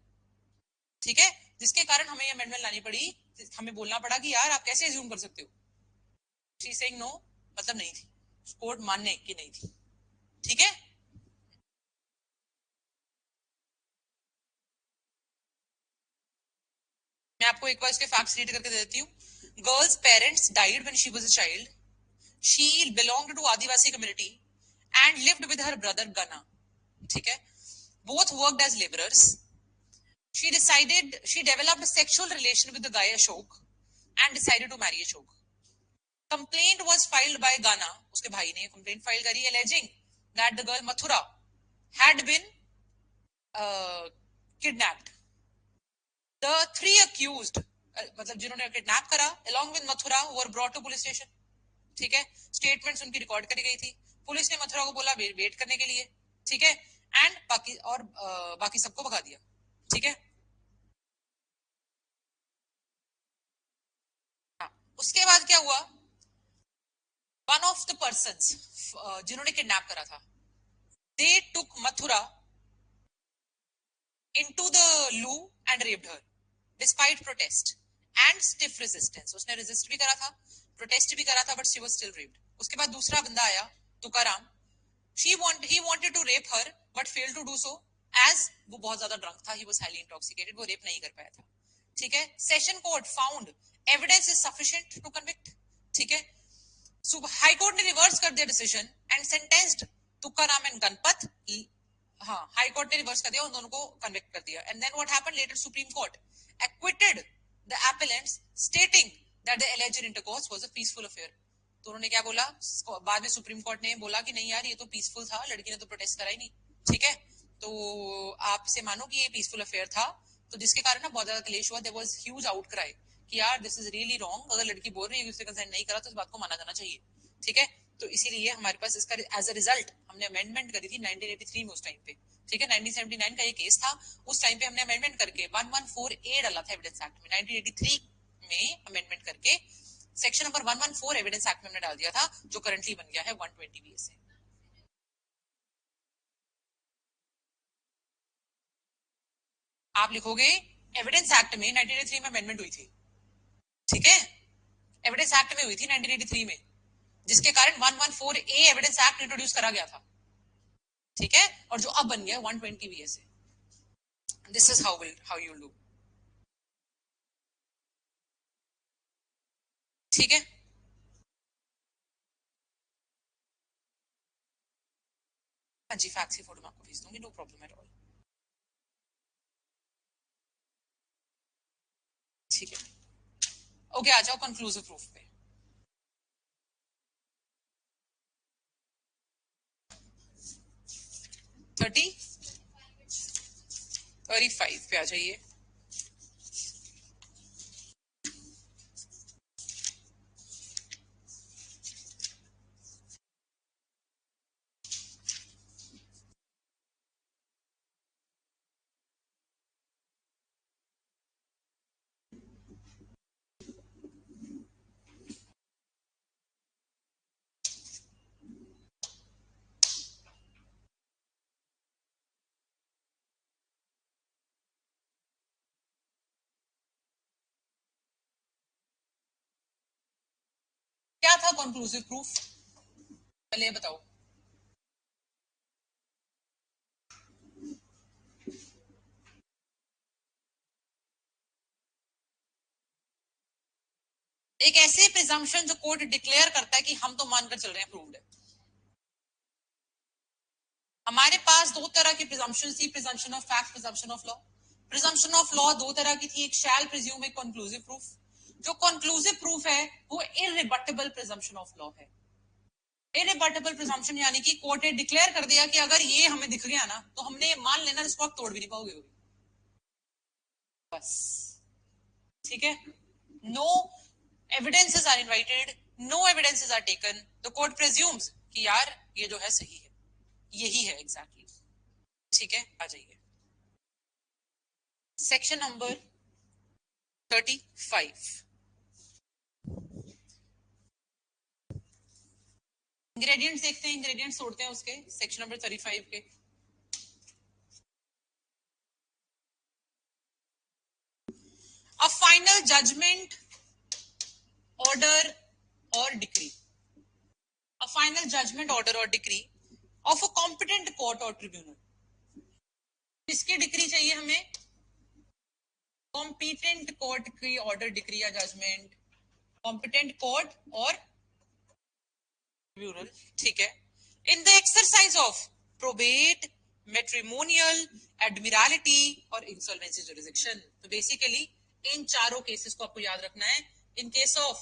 ठीक है, जिसके कारण हमें ये अमेंडमेंट लानी पड़ी, हमें बोलना पड़ा कि यार आप कैसे अज्यूम कर सकते हो, शी सेइंग नो मतलब नहीं थी, कोर्ट मानने की नहीं थी, ठीक है। मैं आपको एक बार इसके फैक्ट्स रीड करके दे देती हूँ, girls parents died when she was a child, she belonged to Adivasi community and lived with her brother Gana, ठीक है, both worked as laborers, she developed a sexual relation with the guy Ashok and decided to marry Ashok. Complaint was filed by Gana, उसके भाई ने complaint file करी alleging that the girl Mathura had been kidnapped. The three accused, मतलब जिन्होंने kidnap करा, along with Mathura were brought to police station, ठीक है, statements उनकी रिकॉर्ड करी गई थी, पुलिस ने मथुरा को बोला वेट करने के लिए, ठीक है, एंड बाकी और बाकी सबको भगा दिया, ठीक है। हाँ, उसके बाद क्या हुआ, वन ऑफ द पर्सन्स जिन्होंने किडनैप करा था, दे टुक Mathura into the loo and raped her despite protest and stiff resistance, उसने रेजिस्ट भी करा था, प्रोटेस्ट भी करा था, but she was still raped. उसके बाद दूसरा बंदा आया Tukaram, he wanted to rape her but failed to do so as वो बहुत ज्यादा ड्रंक था, he was highly intoxicated, वो रेप नहीं कर पाया था, ठीक है। Session court found evidence is sufficient to convict, ठीक है। हाई कोर्ट ने रिवर्स कर दिया decision and sentenced Tukaram and Ganpat, हाँ हाई कोर्ट ने रिवर्स कर दिया, उन दोनों को कन्विक्ट कर दिया, and then what happened later, supreme court acquitted the appellants stating that the alleged intercourse was a peaceful affair। तो उन्होंने क्या बोला, बाद में सुप्रीम कोर्ट ने बोला कि नहीं यार ये तो पीसफुल था, लड़की ने तो प्रोटेस्ट करा ही नहीं, ठीक है, तो आपसे मानो कि ये पीसफुल अफेयर था, तो जिसके कारण ना बहुत ज्यादा क्लेश हुआ, देयर वाज ह्यूज आउटक्राई कि यार दिस इज रियली रॉन्ग, अगर लड़की बोल रही है कि उसने कंसेंट नहीं करा तो इस बात को माना जाना चाहिए, ठीक है। तो इसीलिए हमारे पास इसका एज अ रिजल्ट हमने अमेंडमेंट करी थी 1983 में, उस टाइम पे, ठीक है, 1979 का ये केस था, उस टाइम पे हमने अमेंडमेंट करके 114A डाला था एविडेंस एक्ट में, 1983 में अमेंडमेंट करके सेक्शन नंबर 114 एविडेंस एक्ट में हमने डाल दिया था, जो करंटली बन गया है 120 BS से। आप लिखोगे एविडेंस एक्ट में 1983 में अमेंडमेंट हुई थी, ठीक है, एविडेंस एक्ट में हुई थी 1983 में, जिसके कारण 114A एविडेंस एक्ट इंट्रोड्यूस करा गया था, ठीक है, और जो अब बन गया 120 BSA. This is how you do. ठीक है, हाँ जी, फैक्स की फोटो मैं आपको भेज दूंगी, नो प्रॉब्लम एट ऑल. ठीक है, ओके, आ जाओ कंक्लूसिव प्रूफ पे. 35 पे आ जाइए. क्या था कंक्लूसिव प्रूफ, पहले ये बताओ. एक ऐसे प्रिजम्पशन जो कोर्ट डिक्लेयर करता है कि हम तो मानकर चल रहे हैं प्रूव्ड है. हमारे पास दो तरह की प्रिजम्पशन थी, presumption of fact, presumption of law. Presumption of law दो तरह की थी, एक शैल प्रिज्यूम, एक कंक्लूसिव प्रूफ. जो कंक्लूसिव प्रूफ है वो इररिबटेबल प्रिजम्पशन ऑफ लॉ है. इररिबटेबल प्रिजम्पशन यानी कि कोर्ट ने डिक्लेयर कर दिया कि अगर ये हमें दिख गया ना तो हमने ये मान लेना, इसको आप तोड़ भी नहीं पाओगे बस. ठीक है, no evidences are invited, no evidences are taken, the court presumes कि यार ये जो है सही है, यही है एग्जैक्टली. ठीक है, आ जाइए सेक्शन नंबर 35. इंग्रेडिएंट्स देखते हैं, इंग्रेडिएंट्स तोड़ते हैं उसके, सेक्शन नंबर 35 के. अ फाइनल जजमेंट, ऑर्डर और decree. A final judgment, order और decree of a competent court और ट्रिब्यूनल. किसकी डिक्री चाहिए हमें? कॉम्पिटेंट कोर्ट की ऑर्डर, डिक्री या जजमेंट, कॉम्पिटेंट कोर्ट और ट्रिब्यूनल. ठीक है, in the exercise of probate, matrimonial, admiralty और इंसॉल्वेंसी जुरिसडिक्शन. तो बेसिकली इन चारों केसेस को आपको याद रखना है. In case of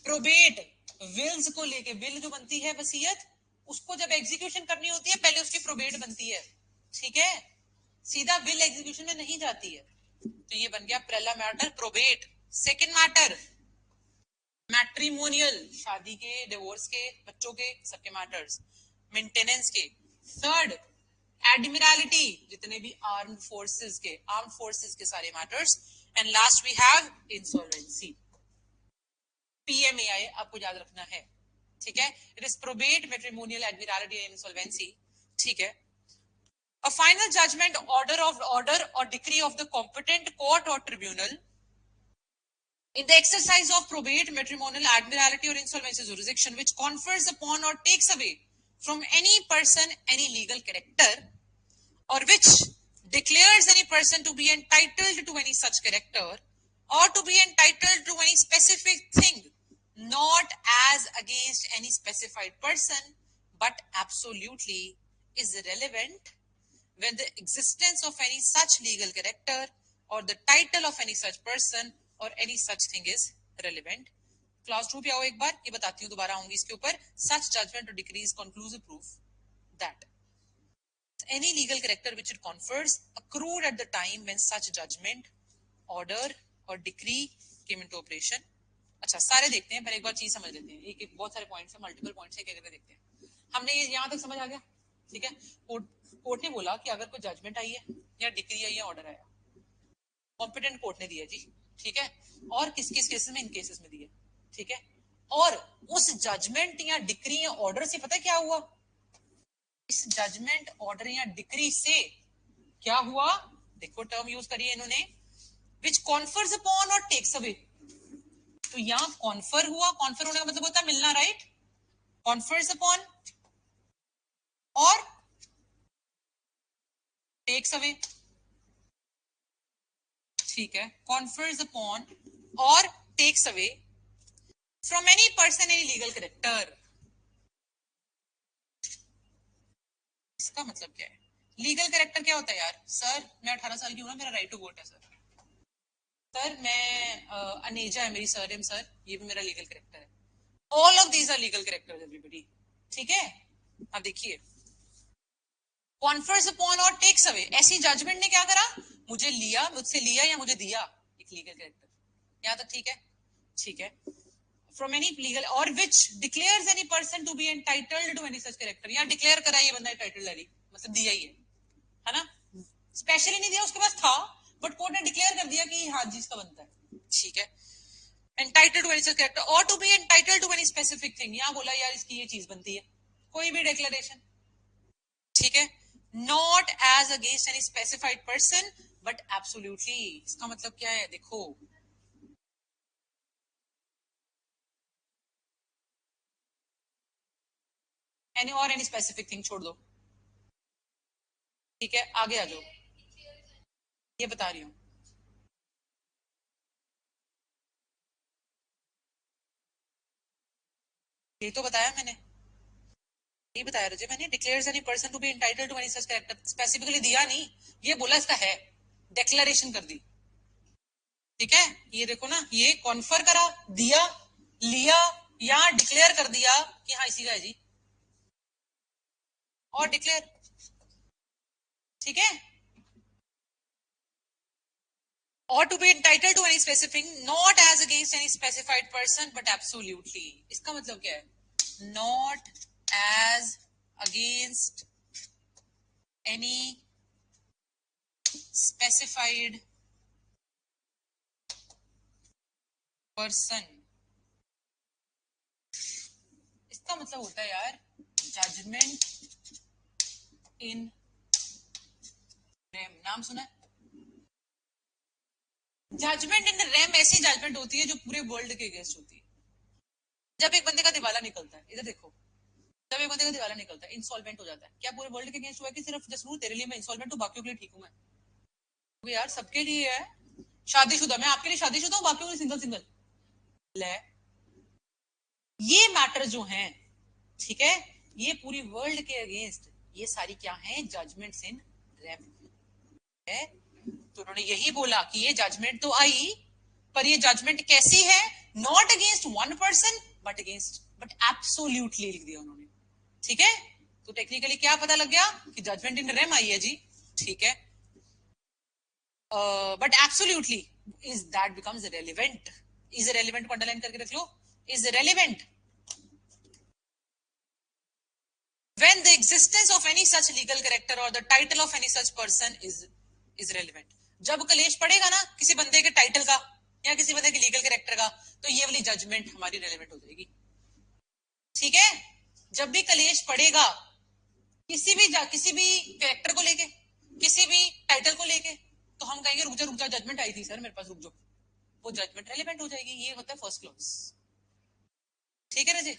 probate, wills को लेके, विल जो बनती है वसीयत, उसको जब एग्जीक्यूशन करनी होती है पहले उसकी प्रोबेट बनती है. ठीक है, सीधा विल एग्जीक्यूशन में नहीं जाती है. तो ये बन गया पहला matter probate. Second matter matrimonial, शादी के, डिवोर्स के, बच्चों के, सबके मैटर्स, मेंटेनेंस के. थर्ड एडमिरालिटी, जितने भी आर्म्ड फोर्सेस के सारे matters. And last we have insolvency, PMAI आपको याद रखना है. ठीक है, it is probate, matrimonial, admiralty and insolvency. ठीक है, a final judgment, order or decree of the competent court or tribunal in the exercise of probate, matrimonial, admiralty or insolvency jurisdiction which confers upon or takes away from any person any legal character, or which declares any person to be entitled to any such character or to be entitled to any specific thing, not as against any specified person but absolutely is relevant when the existence of any such legal character or the title of any such person or any such thing is relevant. Class 2 पे आओ एक बार, ये बताती हूँ, दोबारा आऊंगी इसके ऊपर. सच जजमेंट और decree is conclusive proof that any legal character which it confers accrued at the time when such judgment, order or decree came into operation. अच्छा, सारे देखते हैं, पर एक बार चीज समझ लेते हैं. एक एक बहुत सारे पॉइंट्स हैं, मल्टीपल पॉइंट्स है, एक देखते हैं. हमने ये यहां तक समझ आ गया. ठीक है, कोर्ट ने बोला कि अगर कोई जजमेंट आई है या डिक्री आई या ऑर्डर आया, कॉम्पिटेंट कोर्ट ने दिया जी. ठीक है, और किस किस केसेस में? इन केसेस में दिया. ठीक है, और उस जजमेंट या डिक्री या ऑर्डर से पता क्या हुआ? इस जजमेंट ऑर्डर या डिक्री से क्या हुआ, देखो टर्म यूज करिए इन्होंने, विच कॉन्फर्स अपॉन और टेक्स अवे। तो यहां कॉन्फर हुआ, कॉन्फर होने का मतलब होता है मिलना, राइट, कॉन्फर्स अपॉन और टेक्स अवे, ठीक है, कॉन्फर्स अपॉन और takes away from any person any legal character. इसका मतलब क्या है, लीगल कैरेक्टर क्या होता है यार, सर मैं 18 साल की हूं ना, मेरा राइट टू वोट है सर, सर मैं अनेजा है मेरी सरनेम सर, ये भी मेरा लीगल कैरेक्टर है, all of these are legal characters everybody, ठीक है। अब देखिए, कॉन्फर्स अपॉन और टेक्स अवे, ऐसी जजमेंट ने क्या करा, मुझे लिया, मुझसे लिया या मुझे दिया, एक लीगल कैरेक्टर, यहां तक ठीक है, ठीक है। फ्रॉम एनी लीगल और which declares any person to be entitled to any such character, या डिक्लेयर करा ये बंदा एंटाइटल्ड है, मतलब दिया ही है ना, स्पेशली नहीं दिया, उसके पास था बट कोर्ट ने डिक्लेयर कर दिया कि हाँ जी इसका बनता है, ठीक है। Entitled to any such character और to be entitled to any specific thing, यहाँ बोला यार इसकी ये चीज बनती है, कोई भी डिक्लेरेशन, ठीक है। Not as against any specified person but absolutely, इसका मतलब क्या है देखो, एनी और एनी स्पेसिफिक थिंग छोड़ दो, ठीक है, आगे आ जाओ, ये बता रही हूँ, ये तो बताया मैंने, ये बताया रजे मैंने, declares any person to be entitled to any such character, specifically दिया नहीं, ये बोला इसका है, डिक्लेरेशन कर दी, ठीक है। ये देखो ना, ये कॉन्फर करा, दिया, लिया, या डिक्लेयर कर दिया कि हाँ इसी का है जी, और डिक्लेयर, ठीक है। और to be entitled to any specific, not as against any specified person but absolutely, इसका मतलब क्या है, not as against any specified person, इसका मतलब होता है यार, जजमेंट इन रेम, नाम सुना है, जजमेंट इन रेम ऐसी जजमेंट होती है जो पूरे वर्ल्ड के अगेंस्ट होती है। जब एक बंदे का दिवाला निकलता है, इधर देखो, जब एक बंदे का दिवाला निकलता है, इंसॉल्वेंट हो जाता है, क्या पूरे वर्ल्ड के अगेंस्ट हुआ है कि सिर्फ जस्ट तेरे लिए मैं इंसॉल्वेंट हूँ, बाकियों के लिए ठीक हूँ मैं, तो यार सबके लिए है, शादीशुदा, मैं आपके लिए शादीशुदा हूँ, बाकियों के लिए सिंगल सिंगल, ले, ये मैटर जो हैं, ठीक है, ये पूरी वर्ल्ड के अगेंस्ट, ये सारी क्या है, जजमेंट्स इन रेम है। तो उन्होंने यही बोला कि ये जजमेंट तो आई, पर ये जजमेंट कैसी है, not against one person but absolutely लिख दिया उन्होंने, ठीक है। तो टेक्निकली क्या पता लग गया कि जजमेंट इन रेम आई है जी, ठीक है, but absolutely is that becomes relevant, is relevant को अंडरलाइन करके रख लो, is relevant when the existence of any such legal character or the title of any such person is relevant, जब कलेश पड़ेगा ना किसी बंदे के टाइटल का या किसी बंदे के लीगल कैरेक्टर का, तो ये वाली जजमेंट हमारी रेलेवेंट हो जाएगी, ठीक है। जब भी कलेश पड़ेगा किसी भी कैरेक्टर को लेके, किसी भी टाइटल को लेके, तो हम कहेंगे रुक जा जजमेंट आई थी सर मेरे पास, रुक जाओ, वो जजमेंट रेलेवेंट हो जाएगी, ये होता है फर्स्ट क्लॉज, ठीक है रजी।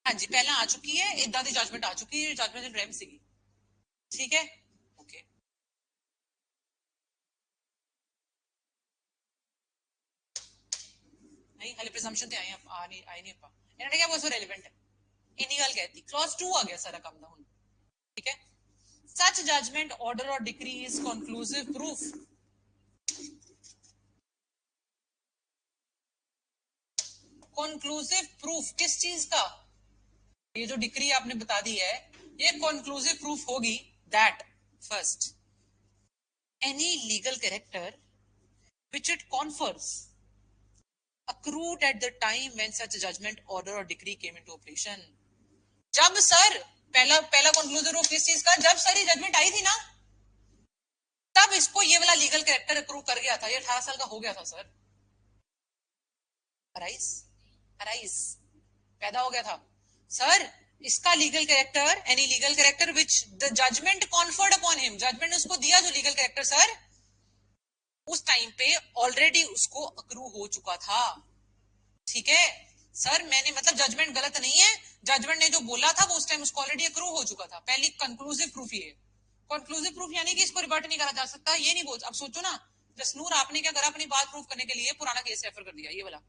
हाँ जी, पहला आ चुकी है, इदा की जजमेंट आ चुकी है, जजमेंट रेम सी, ठीक है, ओके। नहीं हाले प्रिजम्पशन ते आई नहीं पा, इन्होंने क्या बोला रेलेवेंट है, इन्हीं गल कहती, क्लॉज 2 आ गया सारा काम दा हुन, ठीक है। सच जजमेंट ऑर्डर और decree is conclusive proof, conclusive proof किस चीज का, ये जो डिक्री आपने बता दी है, ये कंक्लूसिव प्रूफ होगी that first any legal character which it confers accrued at the time when such a judgment order or decree came into operation, जब सर पहला पहला कंक्लूजन ऑफ किस चीज का, जब सर ये जजमेंट आई थी ना, तब इसको ये वाला लीगल कैरेक्टर अप्रूव कर गया था, ये 18 साल का हो गया था सर, अराइज अराइज पैदा हो गया था सर, इसका legal character, any legal character which the judgment conferred upon him, judgment उसको दिया जो लीगल कैरेक्टर सर उस टाइम पे ऑलरेडी उसको अक्रू हो चुका था। ठीक है सर, मैंने मतलब जजमेंट गलत नहीं है, जजमेंट ने जो बोला था वो उस टाइम उसको ऑलरेडी अक्रू हो चुका था। पहली कंक्लूसिव प्रूफ ये है। कंक्लूसिव प्रूफ यानी कि इसको रिवर्ट नहीं करा जा सकता, ये नहीं बोल। अब सोचो ना, जसनूर आपने क्या करा, अपनी बात प्रूफ करने के लिए पुराना केस रेफर कर दिया ये वाला,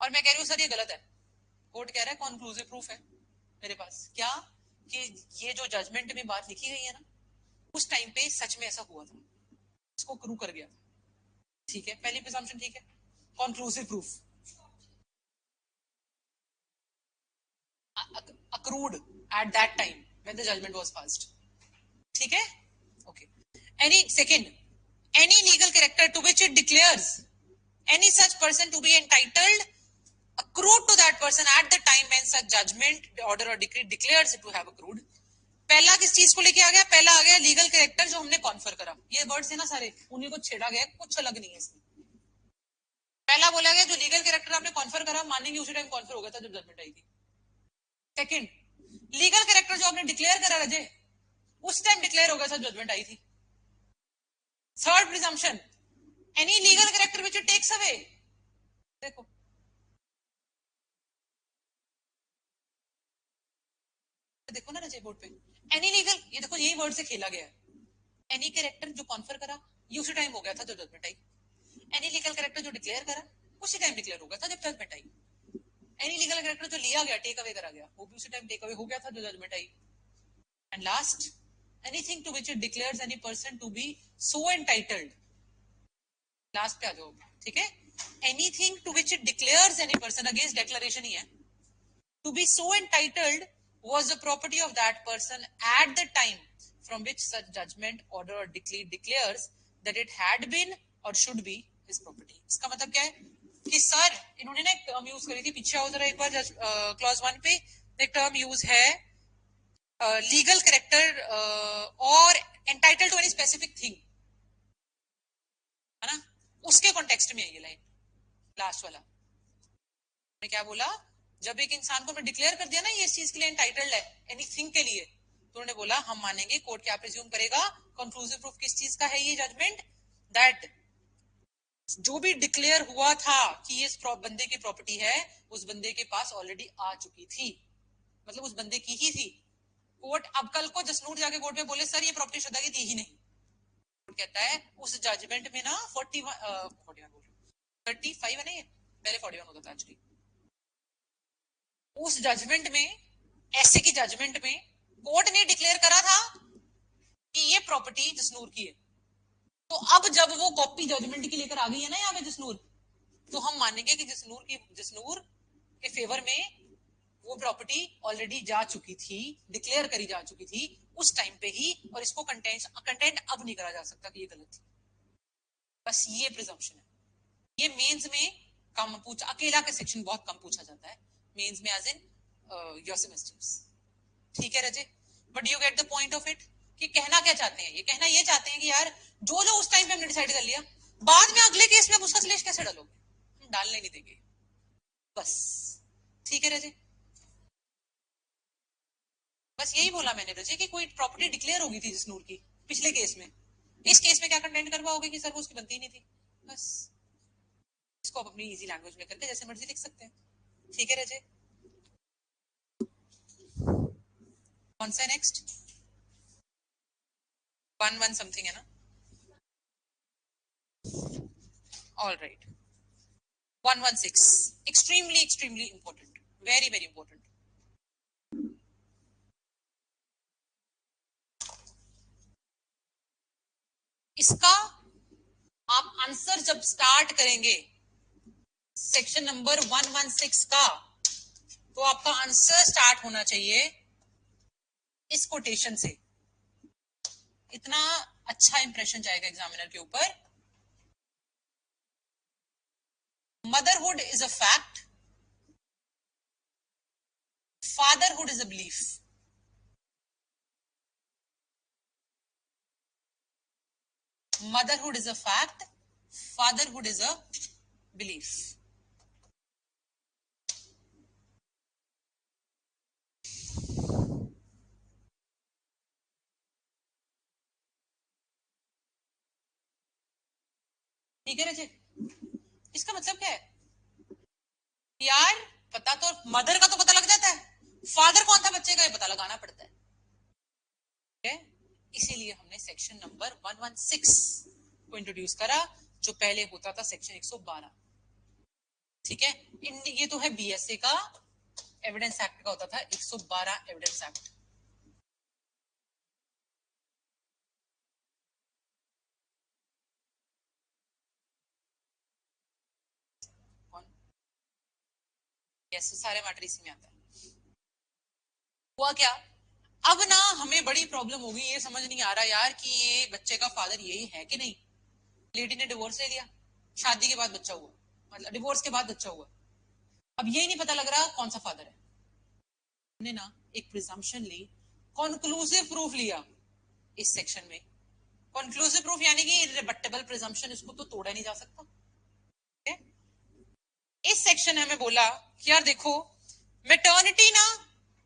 और मैं कह रही हूँ सर ये गलत है। कोर्ट कह रहा है कंक्लूसिव प्रूफ है मेरे पास क्या, कि ये जो जजमेंट में बात लिखी गई है ना, उस टाइम पे सच में ऐसा हुआ था, इसको क्रू कर गया था। ठीक है, पहली प्रिजम्पशन ठीक है। Conclusive proof accrued at that time when the judgment was passed. ठीक है, okay. Any second, any legal character to which it declares any such person to be entitled accrued to that person at the time when such judgment, order or decree declares it to have accrued. पहला किस चीज को लेके आ गया, पहला आ गया legal character जो हमने कॉन्फर करा। ये वर्ड्स है ना सारे, उन्हीं को छेड़ा गया, कुछ अलग नहीं है इसमें। पहला बोला गया जो लीगल कैरेक्टर आपने कॉन्फर करा, मानेंगे उसी टाइम कॉन्फर हो गया था जब जजमेंट आई थी। सेकंड, लीगल कैरेक्टर जो आपने डिक्लेयर करा रजे, उस टाइम डिक्लेयर हो गया था जजमेंट आई थी। Third presumption, any legal character which it takes away, देखो देखो ना रजे बोर्ड पे, एनी लीगल, ये देखो यही वर्ड से खेला गया है। एनी कैरेक्टर जो कॉन्फर करा ये उसी टाइम हो गया था जब जजमेंट आई। एनी लीगल कैरेक्टर जो डिक्लेयर करा उसी टाइम डिक्लेयर हो गया था जब जजमेंट आई। एनी लीगल कैरेक्टर जो लिया गया, टेक अवे करा गया, वो भी उसी टाइम टेक अवे हो गया था जो जजमेंट आई। And last, anything to which it declares any person to be so entitled, last पे आ जाओ, ठीक है। Anything to which it declares any person, against declaration ही है, to be so entitled was the property of that person at the time from which such judgment, order or decree declares that it had been or should be his property. इसका मतलब क्या है कि sir इन्होंने ना एक term use करी थी, पीछे आओ जरा एक बार, क्लॉज 1 पे एक टर्म यूज है लीगल कैरेक्टर और entitle to any specific thing, है ना, उसके कॉन्टेक्स्ट में है ये लाइन लास्ट वाला। ने क्या बोला, जब एक इंसान को डिक्लेयर कर दिया ना ये इस चीज के लिए एंटाइटल्ड है, एनीथिंग के लिए, तो उन्होंने बोला हम मानेंगे, कोर्ट क्या प्रिज्यूम करेगा, कंक्लूसिव प्रूफ किस चीज का है ये जजमेंट, दैट जो भी डिक्लेयर हुआ था कि ये बंदे की प्रॉपर्टी है, उस बंदे के पास ऑलरेडी आ चुकी थी, मतलब उस बंदे की ही थी। कोर्ट अब कल को जसनूर जाके कोर्ट में बोले सर ये प्रॉपर्टी श्रद्धा की थी ही नहीं, कोर्ट कहता है उस जजमेंट में ना 41 बोल 35 है ना, ये पहले 41 होता था एक्चुअली, उस जजमेंट में, ऐसे की जजमेंट में कोर्ट ने डिक्लेयर करा था कि ये प्रॉपर्टी जसनूर की है। तो अब जब वो कॉपी जजमेंट की लेकर आ गई है ना यहाँ पे जसनूर, तो हम मानेंगे कि जसनूर के फेवर में वो प्रॉपर्टी ऑलरेडी जा चुकी थी, डिक्लेयर करी जा चुकी थी उस टाइम पे ही, और इसको कंटेंट अब नहीं करा जा सकता कि ये गलत थी। बस ये प्रिजम्पशन है। ये मेंस में कम पूछा, अकेला का सेक्शन बहुत कम पूछा जाता है मेंस में, एज इन योर सेमेस्टर्स। ठीक है रजे, but you get the point of it, कि कहना क्या चाहते हैं, ये कहना ये चाहते हैं कि यार जो जो उस टाइम पे हमने डिसाइड कर लिया, बाद में अगले केस में आप उसका क्लेश कैसे डालोगे, हम डालने नहीं देंगे बस। ठीक है रजे, बस यही बोला मैंने रजे कि कोई प्रॉपर्टी डिक्लेयर होगी थी जसनूर की पिछले केस में, इस केस में क्या कंटेंट करवाओगे कि सर वो उसकी बनती नहीं थी, बस इसको आप अपनी इजी लैंग्वेज में करके जैसे मर्जी लिख सकते हैं। ठीक है रजे, कौन सा नेक्स्ट, 1 1 समथिंग है ना, all right, 116, extremely important, very important। इसका आप आंसर जब स्टार्ट करेंगे सेक्शन नंबर 116 का, तो आपका आंसर स्टार्ट होना चाहिए इस कोटेशन से। इतना अच्छा इंप्रेशन जाएगा एग्जामिनर के ऊपर। Motherhood is a fact, fatherhood is a belief. Motherhood is a fact, fatherhood is a belief. ठीक है रचे, इसका मतलब क्या है यार, पता तो मदर का तो पता लग जाता है, फादर कौन था बच्चे का ये पता लगाना पड़ता है। ठीक है, इसीलिए हमने सेक्शन नंबर 116 को इंट्रोड्यूस करा, जो पहले होता था सेक्शन 112। ठीक है, ये तो है बीएसए का एविडेंस एक्ट का होता था 112 एविडेंस एक्ट। कौन, यस, सारे मैटर इसी में आता है। हुआ क्या, अब ना हमें बड़ी प्रॉब्लम होगी, ये समझ नहीं आ रहा यार कि ये बच्चे का फादर यही है कि नहीं। लेडी ने डिवोर्स ले लिया, शादी के बाद बच्चा हुआ, मतलब डिवोर्स के बाद बच्चा हुआ, अब यही नहीं पता लग रहा कौन सा फादर है। हमने ना एक प्रिजम्पशन ली, कॉन्क्लूसिव प्रूफ लिया इस सेक्शन में। कॉन्क्लूसिव प्रूफ यानी कि इररिबटेबल प्रिजम्पशन, इसको तो तोड़ा नहीं जा सकता। ठीक है, इस सेक्शन ने हमें बोला कि यार देखो, मेटर्निटी ना,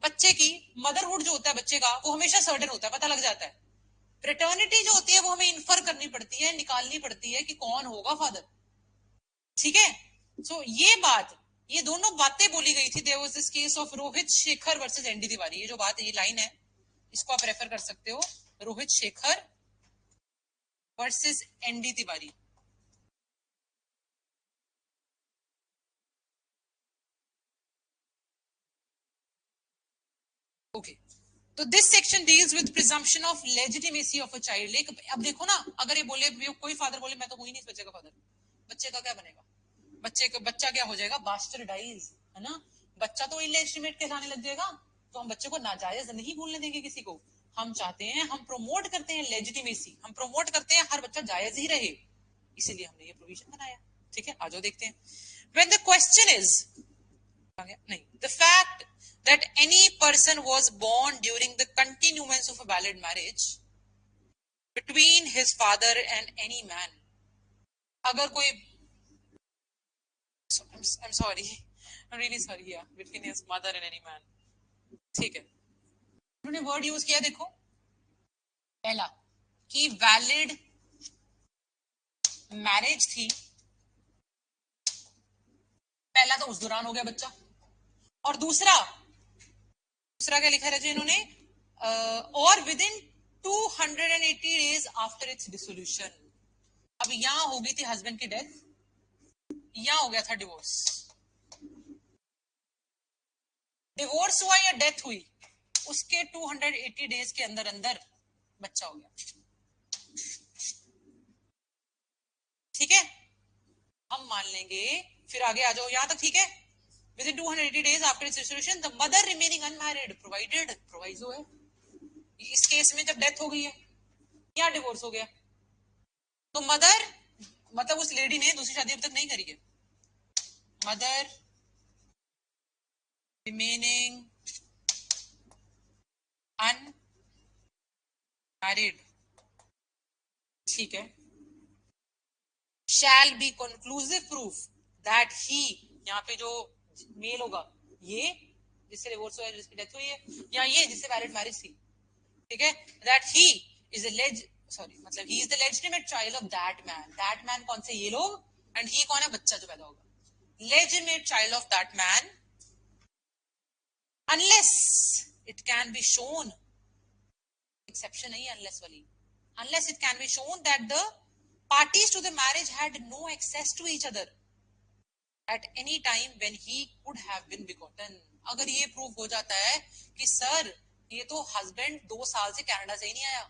बच्चे की मदरहुड जो होता है बच्चे का, वो हमेशा सर्टेन होता है, पता लग जाता है। प्रेटर्निटी जो होती है वो हमें इन्फर करनी पड़ती है, निकालनी पड़ती है कि कौन होगा फादर। ठीक है, सो ये बात, ये दोनों बातें बोली गई थी। There was this case of Rohit Shekhar versus ND Tiwari, ये जो बात है, ये लाइन है, इसको आप रेफर कर सकते हो, Rohit Shekhar versus ND Tiwari. Okay, तो this section deals with presumption of legitimacy of a child. अब देखो ना, अगर ये बोले, कोई फादर बोले मैं तो हूं ही नहीं इस बच्चे का फादर, बच्चे का क्या बनेगा, बच्चा क्या हो जाएगा, बास्टर्डाइज, है ना, बच्चा तो इलेजिटिमेट कहलाने लग जाएगा। तो हम बच्चे को नाजायज नहीं भूलने देंगे किसी को। हम चाहते हैं, हम प्रमोट करते हैं लेजिटिमेसी, हम प्रमोट करते हैं हर बच्चा जायज ही रहे, इसीलिए हमने ये प्रोविजन बनाया। ठीक है, आज देखते हैं। व्हेन द क्वेश्चन इज, नहीं, the fact that any person was born during the continuance of a valid marriage between his father and any man, अगर कोई, I'm sorry, I'm really sorry, yeah, between his mother and any man। ठीक है, उन्होंने word use किया, देखो, पहला कि valid marriage थी, पहला तो उस दौरान हो गया बच्चा, और दूसरा, दूसरा क्या लिखा है इन्होंने, और with in 280 days after it's dissolution. अब यहां हो गई थी हस्बैंड की डेथ, यहां हो गया था डिवोर्स, डिवोर्स हुआ या डेथ हुई, उसके 280 डेज के अंदर अंदर बच्चा हो गया। ठीक है, हम मान लेंगे, फिर आगे आ जाओ, यहां तक ठीक है। With in 280 days after it's dissolution the mother remaining unmarried provided, proviso है, इस केस में जब डेथ हो गई है या डिवोर्स हो गया, तो मदर, मतलब उस लेडी ने दूसरी शादी अब तक नहीं करी है, मदर रिमेनिंग अनमैरिड, ठीक है, shall be conclusive proof that he, यहाँ पे जो मेल होगा, ये जिससे डिवोर्स हुआ है, जिसकी डेथ हुई है, या ये जिससे वैलिड मैरिज थी, ठीक है, दैट ही इज सॉरी, मतलब he is the legitimate child of that man कौन से, ये लोग, एंड ही कौन है, बच्चा जो पैदा होगा, legitimate child of that man, unless it can be shown, exception नहीं है अनलेस वाली, unless it can be shown that the parties to the marriage had no access to each other at any time when he could have been begotten। अगर ये proof हो जाता है कि sir ये तो हस्बैंड 2 साल से कनाडा से ही नहीं आया,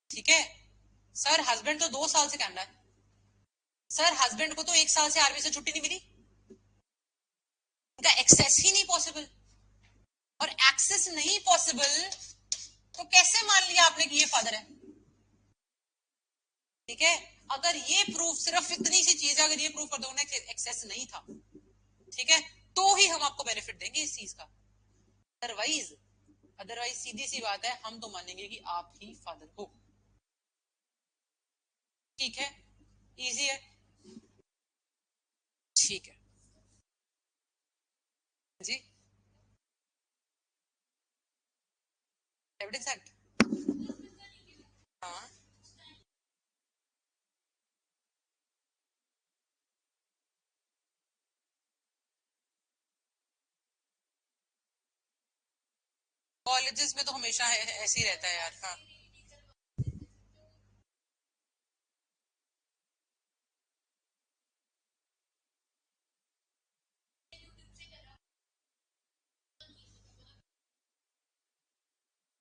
ठीक है, सर हस्बैंड तो 2 साल से कनाडा है, सर हस्बैंड को तो 1 साल से आर्मी से छुट्टी नहीं मिली, इनका एक्सेस ही नहीं पॉसिबल, और एक्सेस नहीं पॉसिबल, तो कैसे मान लिया आपने कि ये फादर है। ठीक है, अगर ये प्रूफ, सिर्फ इतनी सी चीज है, अगर ये प्रूफ कर दो ना एक्सेस नहीं था, ठीक है, तो ही हम आपको बेनिफिट देंगे इस चीज का, अदरवाइज, अदरवाइज सीधी सी बात है, हम तो मानेंगे कि आप ही फादर हो। ठीक है, इजी है, ठीक है जी, एविडेंस एक्ट, हाँ कॉलेजेस में तो हमेशा ऐसे ही रहता है यार। हाँ,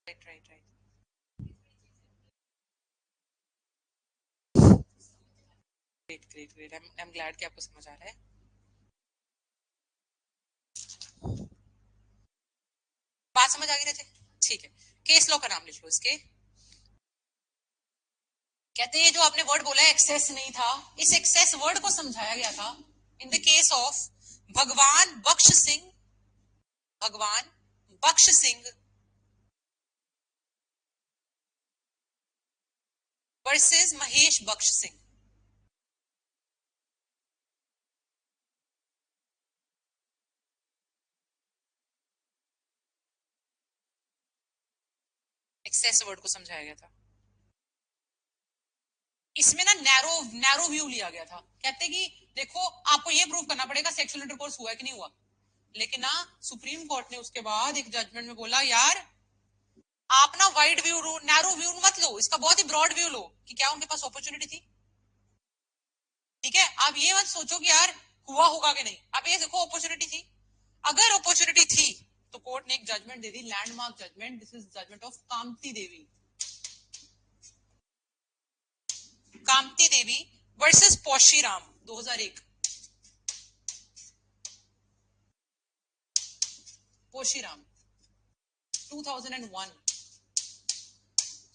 right right right. Great great great, I am glad कि आपको समझ आ रहा है। बात समझ आ गई रहते। ठीक है, केस लॉ का नाम लिख लो इसके। कहते हैं ये जो आपने वर्ड बोला है एक्सेस नहीं था, इस एक्सेस वर्ड को समझाया गया था इन द केस ऑफ भगवान बख्श सिंह, भगवान बख्श सिंह वर्सेस महेश बख्श सिंह। एक्सेस वर्ड को समझाया गया था। इसमें ना नैरो नैरो व्यू लिया गया था। कहते कि देखो आपको ये प्रूव करना पड़ेगा सेक्सुअल इंटरकोर्स हुआ है कि नहीं हुआ, लेकिन ना सुप्रीम कोर्ट ने उसके बाद एक जजमेंट में बोला यार आप ना वाइड व्यू नैरो व्यू मत लो, इसका बहुत ही ब्रॉड व्यू लो कि क्या उनके पास अपॉर्चुनिटी थी। ठीक है, आप ये मत सोचो कि यार हुआ होगा कि नहीं, आप ये देखो अपॉर्चुनिटी थी। अगर अपॉर्चुनिटी थी तो कोर्ट ने एक जजमेंट दे दी, landmark judgment, this is judgment of Kamti Devi, Kamti Devi versus Poshiram 2001। Poshiram 2001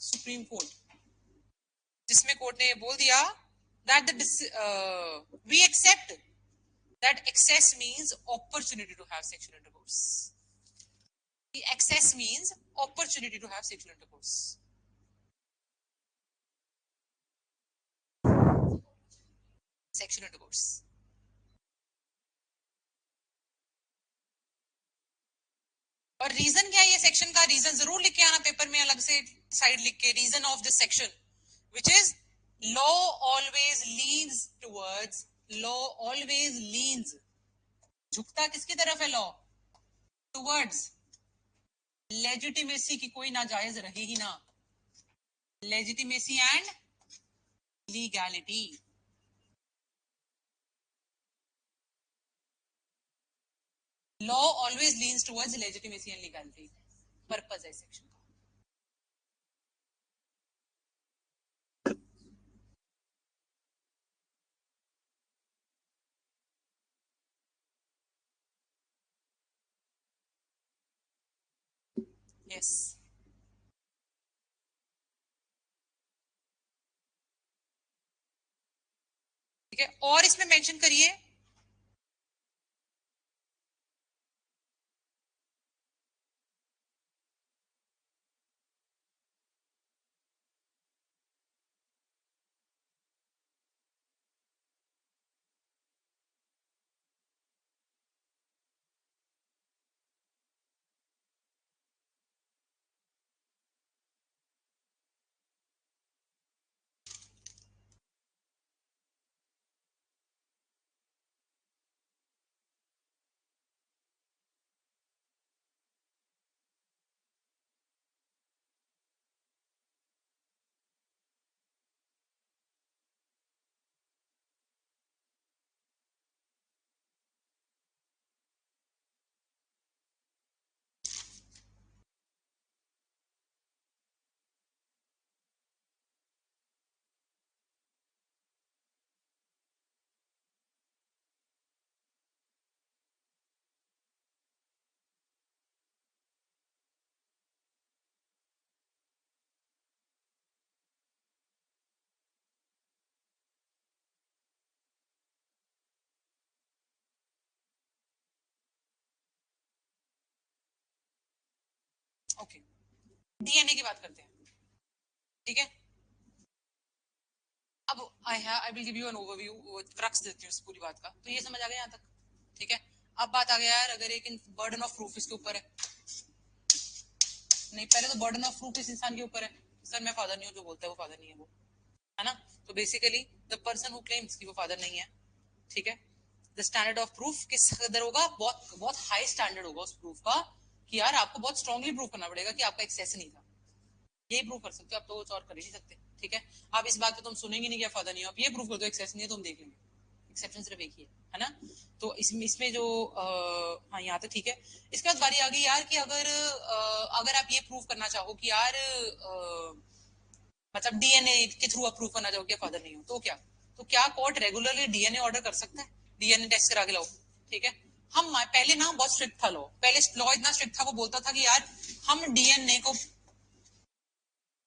supreme court, जिसमें कोर्ट ने ये बोल दिया that the we accept that access means opportunity to have sexual intercourse. Access means opportunity to have sexual intercourse. Sexual intercourse. और reason क्या है ये section का, रीजन जरूर लिख के आना पेपर में अलग से साइड लिख के, reason of this section which is law always leans towards, law always leans, झुकता किसकी तरफ है लॉ, टुवर्ड्स लेजिटिमेसी की कोई नाजायज रहे ही ना, legitimacy and legality. Law always leans towards legitimacy and legality, purpose है सेक्शन का। यस, ठीक है, और इसमें मेंशन करिए ओके, डीएनए की बात करते हैं। ठीक है, अब आई will give you an overview, crux देती हूँ इस पूरी बात का। तो ये समझ आ गया यहाँ तक, ठीक है। अब बात आ गया यार, अगर एक बर्डन ऑफ प्रूफ इसके ऊपर है, नहीं पहले तो बर्डन ऑफ प्रूफ इस इंसान के ऊपर है, सर मैं फादर नहीं हूँ, जो बोलता है वो फादर नहीं है, वो है ना। तो basically the person who claims कि वो फादर नहीं है, ठीक है, द स्टैंडर्ड ऑफ प्रूफ किस कदर होगा, बहुत बहुत हाई स्टैंडर्ड होगा उस प्रूफ का कि यार आपको बहुत स्ट्रांगली प्रूव करना पड़ेगा कि आपका एक्सेस नहीं था, यही प्रूव कर सकते हो आप, तो कुछ और कर ही नहीं सकते। ठीक है, आप इस बात पे तुम सुनेंगे नहीं क्या फादर नहीं हो, आप ये प्रूव कर दो एक्सेस नहीं है तो हम देख लेंगे, एक्सेप्शन सिर्फ एक ही है ना। तो इसमें जो हाँ यहाँ तक ठीक है। इसके बाद बारी आ गई यार कि अगर आप ये प्रूव करना चाहो कि यार मतलब डीएनए के थ्रू आप प्रूव करना चाहो कि फादर नहीं हो, तो क्या कोर्ट रेगुलरली डीएनए ऑर्डर कर सकता है, डीएनए टेस्ट करा के लाओ। ठीक है, हम पहले ना बहुत स्ट्रिक्ट था लॉ, पहले लॉ इतना स्ट्रिक्ट था, वो बोलता था कि यार हम डीएनए को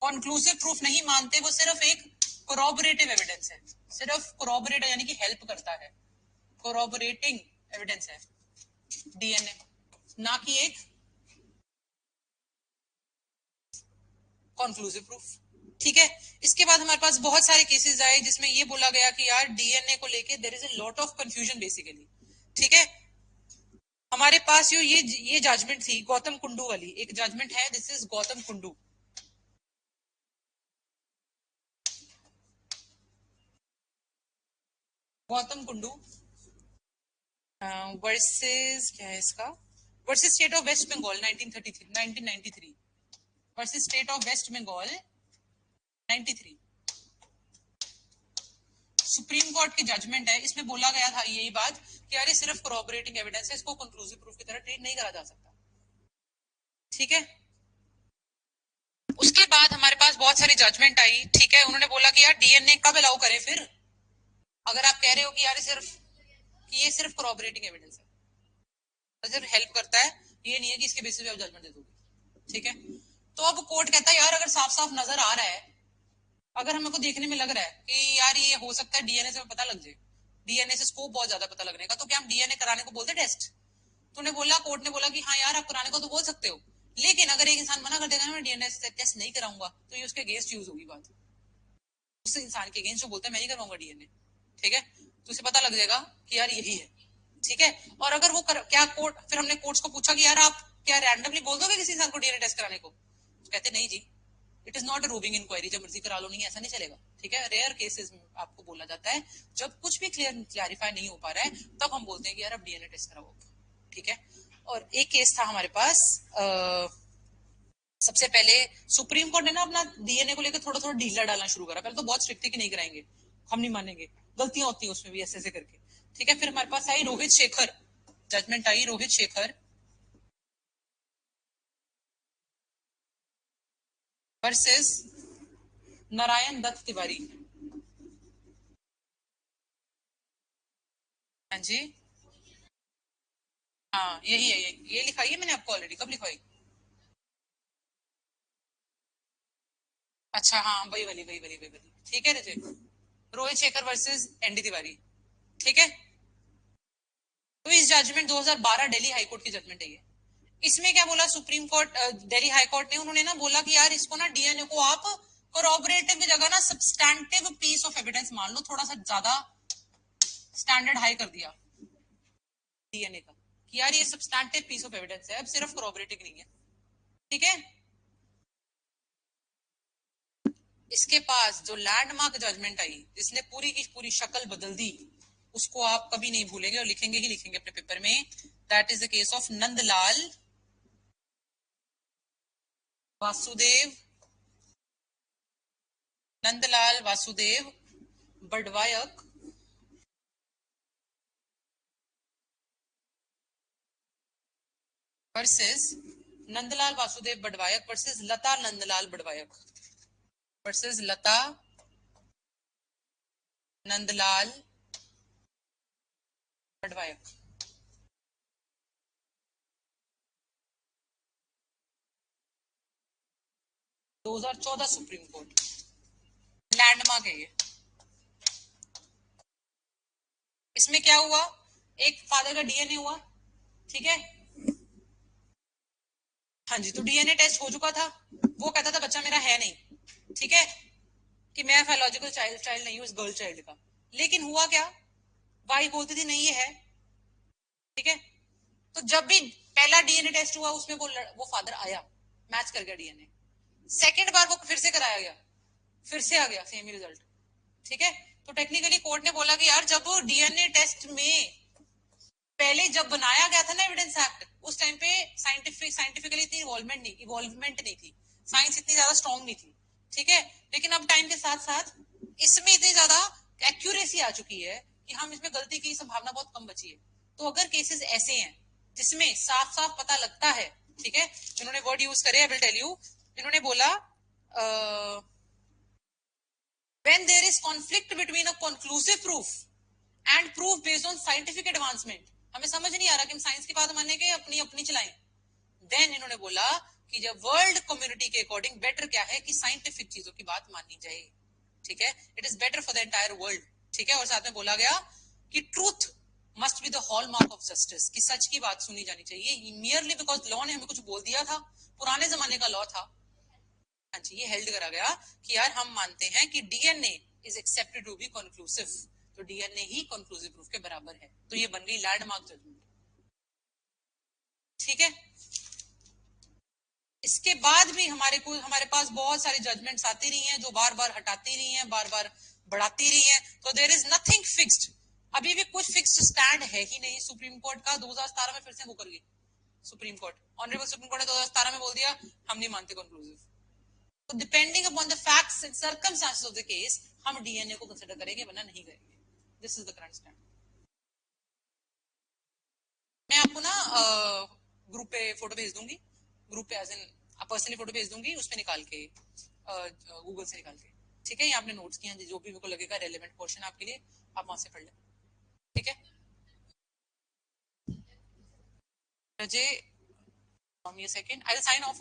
कॉन्क्लूसिव प्रूफ नहीं मानते, वो सिर्फ एक कोरोबोरेटिव एविडेंस है, सिर्फ कोरोबोरेट यानी कि हेल्प करता है, कोरोबोरेटिंग एविडेंस है डीएनए, ना कि एक कॉन्क्लूसिव प्रूफ। ठीक है, इसके बाद हमारे पास बहुत सारे केसेस आए जिसमें ये बोला गया कि यार डीएनए को लेके there is a lot of confusion basically. ठीक है, हमारे पास ये जजमेंट थी गौतम कुंडू वाली, एक जजमेंट है, this is Gautam Kundu. Gautam Kundu versus क्या है इसका, versus state of West Bengal 1993 versus state of West Bengal 93। Supreme court की जजमेंट है, इसमें बोला गया था यही बात कि यार ये सिर्फ कोरोबोरेटिंग एविडेंस है, इसको कंक्लूसिव प्रूफ की तरह ट्रीट नहीं करा जा सकता। ठीक है, उसके बाद हमारे पास बहुत सारी जजमेंट आई। ठीक है, उन्होंने बोला कि यार डीएनए कब अलाउ करें फिर, अगर आप कह रहे हो कि यार ये सिर्फ कोरोबोरेटिंग एविडेंस है, तो सिर्फ हेल्प करता है, ये नहीं है कि इसके बेसिस पे आप जजमेंट दे दोगे। ठीक है, तो अब कोर्ट कहता है यार अगर साफ साफ नजर आ रहा है, अगर हमको देखने में लग रहा है कि यार ये हो सकता है डीएनए से पता लग जाए, डीएनए से स्कोप बहुत ज्यादा पता लगने का, तो क्या हम डीएनए कराने को बोलते टेस्ट। तूने बोला, कोर्ट ने बोला कि हाँ यार आप कराने को तो बोल सकते हो, लेकिन अगर एक इंसान मना कर देगा मैं डीएनए टेस्ट नहीं कराऊंगा, तो ये उसके अगेंस्ट यूज होगी बात, उस इंसान के अगेंस्ट जो बोलता है मैं नहीं करवाऊंगा डीएनए। ठीक है, तो उसे पता लग जाएगा कि यार यही है। ठीक है, और अगर क्या कोर्ट, फिर हमने कोर्ट्स को पूछा कि यार आप क्या रैंडमली बोल दोगे किसी इंसान को डीएनए टेस्ट कराने को, तो कहते नहीं जी, it is not a roving inquiry, जब मर्जी करा लो, नहीं ऐसा नहीं चलेगा। ठीक है, रेयर केसेस में आपको बोला जाता है, जब कुछ भी क्लैरिफाई नहीं हो पा रहा है तब हम बोलते हैं कि यार आप डीएनए टेस्ट कराओ। ठीक है, और एक केस था हमारे पास सबसे पहले सुप्रीम कोर्ट ने ना अपना डीएनए को लेकर थोड़ा थोड़ा ढीला डालना शुरू करा, पहले तो बहुत स्ट्रिक्ट थी कि नहीं कराएंगे, हम नहीं मानेंगे, गलतियां होती हैं उसमें भी ऐसे ऐसे करके। ठीक है, फिर हमारे पास आई रोहित शेखर, जजमेंट आई रोहित शेखर वर्सेस नारायण दत्त तिवारी। हाँ जी, हाँ यही है, ये लिखाई है मैंने आपको ऑलरेडी, कब लिखवाई। अच्छा हाँ, वही वाली। ठीक है रजे, रोहित शेखर वर्सेस एनडी तिवारी। ठीक है, तो इस जजमेंट 2012 दिल्ली हाईकोर्ट की जजमेंट है ये। इसमें क्या बोला supreme court, Delhi high court ने, उन्होंने ना बोला कि यार इसको ना डीएनए को आप कोरोबरेटिव की जगह ना सब्सटैंटिव पीस ऑफ एविडेंस मान लो, थोड़ा सा ज्यादा स्टैंडर्ड हाई कर दिया डीएनए का, कि यार ये सब्सटैंटिव पीस ऑफ एविडेंस है, अब सिर्फ कोरोबरेटिव नहीं है। ठीक है, इसके पास जो लैंडमार्क जजमेंट आई जिसने पूरी की पूरी शक्ल बदल दी, उसको आप कभी नहीं भूलेंगे और लिखेंगे ही लिखेंगे अपने पेपर में, that is the case of Nandlal Vasudev, Nandlal Vasudev Badwaik versus Nandlal Vasudev Badwaik versus Lata Nandlal Badwaik versus Lata Nandlal Badwaik. 2014 supreme court, landmark है ये। इसमें क्या हुआ, एक फादर का डीएनए हुआ। ठीक है, हाँ जी, तो डीएनए टेस्ट हो चुका था, वो कहता था बच्चा मेरा है नहीं। ठीक है, कि मैं बायोलॉजिकल चाइल्ड चाइल्ड नहीं हूँ इस गर्ल चाइल्ड का, लेकिन हुआ क्या, वाई बोलती थी नहीं ये है। ठीक है, तो जब भी पहला डीएनए टेस्ट हुआ उसमें वो फादर आया, मैच कर गया डीएनए, सेकंड बार वो फिर से कराया गया, फिर से आ गया सेम ही रिजल्ट। ठीक है, तो टेक्निकली कोर्ट ने बोला कि यार जब डीएनए टेस्ट में पहले जब बनाया गया था ना एविडेंस एक्ट, उस टाइम पे साइंटिफिकली इतनी इवॉल्वमेंट नहीं थी, साइंस इतनी ज्यादा स्ट्रांग नहीं थी, ठीक है। लेकिन अब टाइम के साथ साथ इसमें इतनी ज्यादा एक्यूरेसी आ चुकी है कि हम इसमें गलती की संभावना बहुत कम बची है। तो अगर केसेस ऐसे हैं जिसमें साफ साफ पता लगता है, ठीक है, इन्होंने वर्ड यूज करे, आई विल टेल यू, इन्होंने बोला when there is conflict between a conclusive proof and proof based on scientific advancement, हमें समझ नहीं आ रहा कि हम साइंस की बात माने के अपनी अपनी चलाएं, देन इन्होंने बोला कि जब वर्ल्ड कम्युनिटी के अकॉर्डिंग बेटर क्या है कि साइंटिफिक चीजों की बात माननी जाए, ठीक है, it is better for the entire world, ठीक है। और साथ में बोला गया कि truth must be the hall mark of justice, कि सच की बात सुनी जानी चाहिए, मियरली बिकॉज लॉ ने हमें कुछ बोल दिया था, पुराने जमाने का लॉ था, हाँ जी, ये हेल्ड करा गया कि यार हम मानते हैं कि DNA is accepted to be conclusive, तो डीएनए ही कंक्लूसिव प्रूफ के बराबर है, तो ये बन गई लैंडमार्क जजमेंट, ठीक है। इसके बाद भी हमारे पास बहुत सारी जजमेंट्स आती रही हैं जो बार बार हटाती रही हैं, बार बार बढ़ाती रही हैं, तो देयर इज नथिंग फिक्स्ड, अभी भी कुछ फिक्स्ड स्टैंड है ही नहीं। सुप्रीम कोर्ट का 2017 में फिर से वो कर गई supreme court, honourable supreme court ने 2017 में बोल दिया हम नहीं मानते कंक्लूसिव, तो depending upon the facts and circumstances of the case हम डीएनए को कंसीडर करेंगे वरना नहीं करेंगे, this is the current stand. मैं आपको ना ग्रुप पे फोटो भेज दूंगी, ग्रुप पे एज इन पर्सनली फोटो भेज दूंगी, उसमें निकाल के गूगल से निकाल के, ठीक है। ये आपने नोट्स किए हैं, जो भी मेरे को लगेगा रेलेवेंट पोर्शन आपके लिए आप वहां से पढ़ लें, ठीक है। मुझे ये second I will sign of,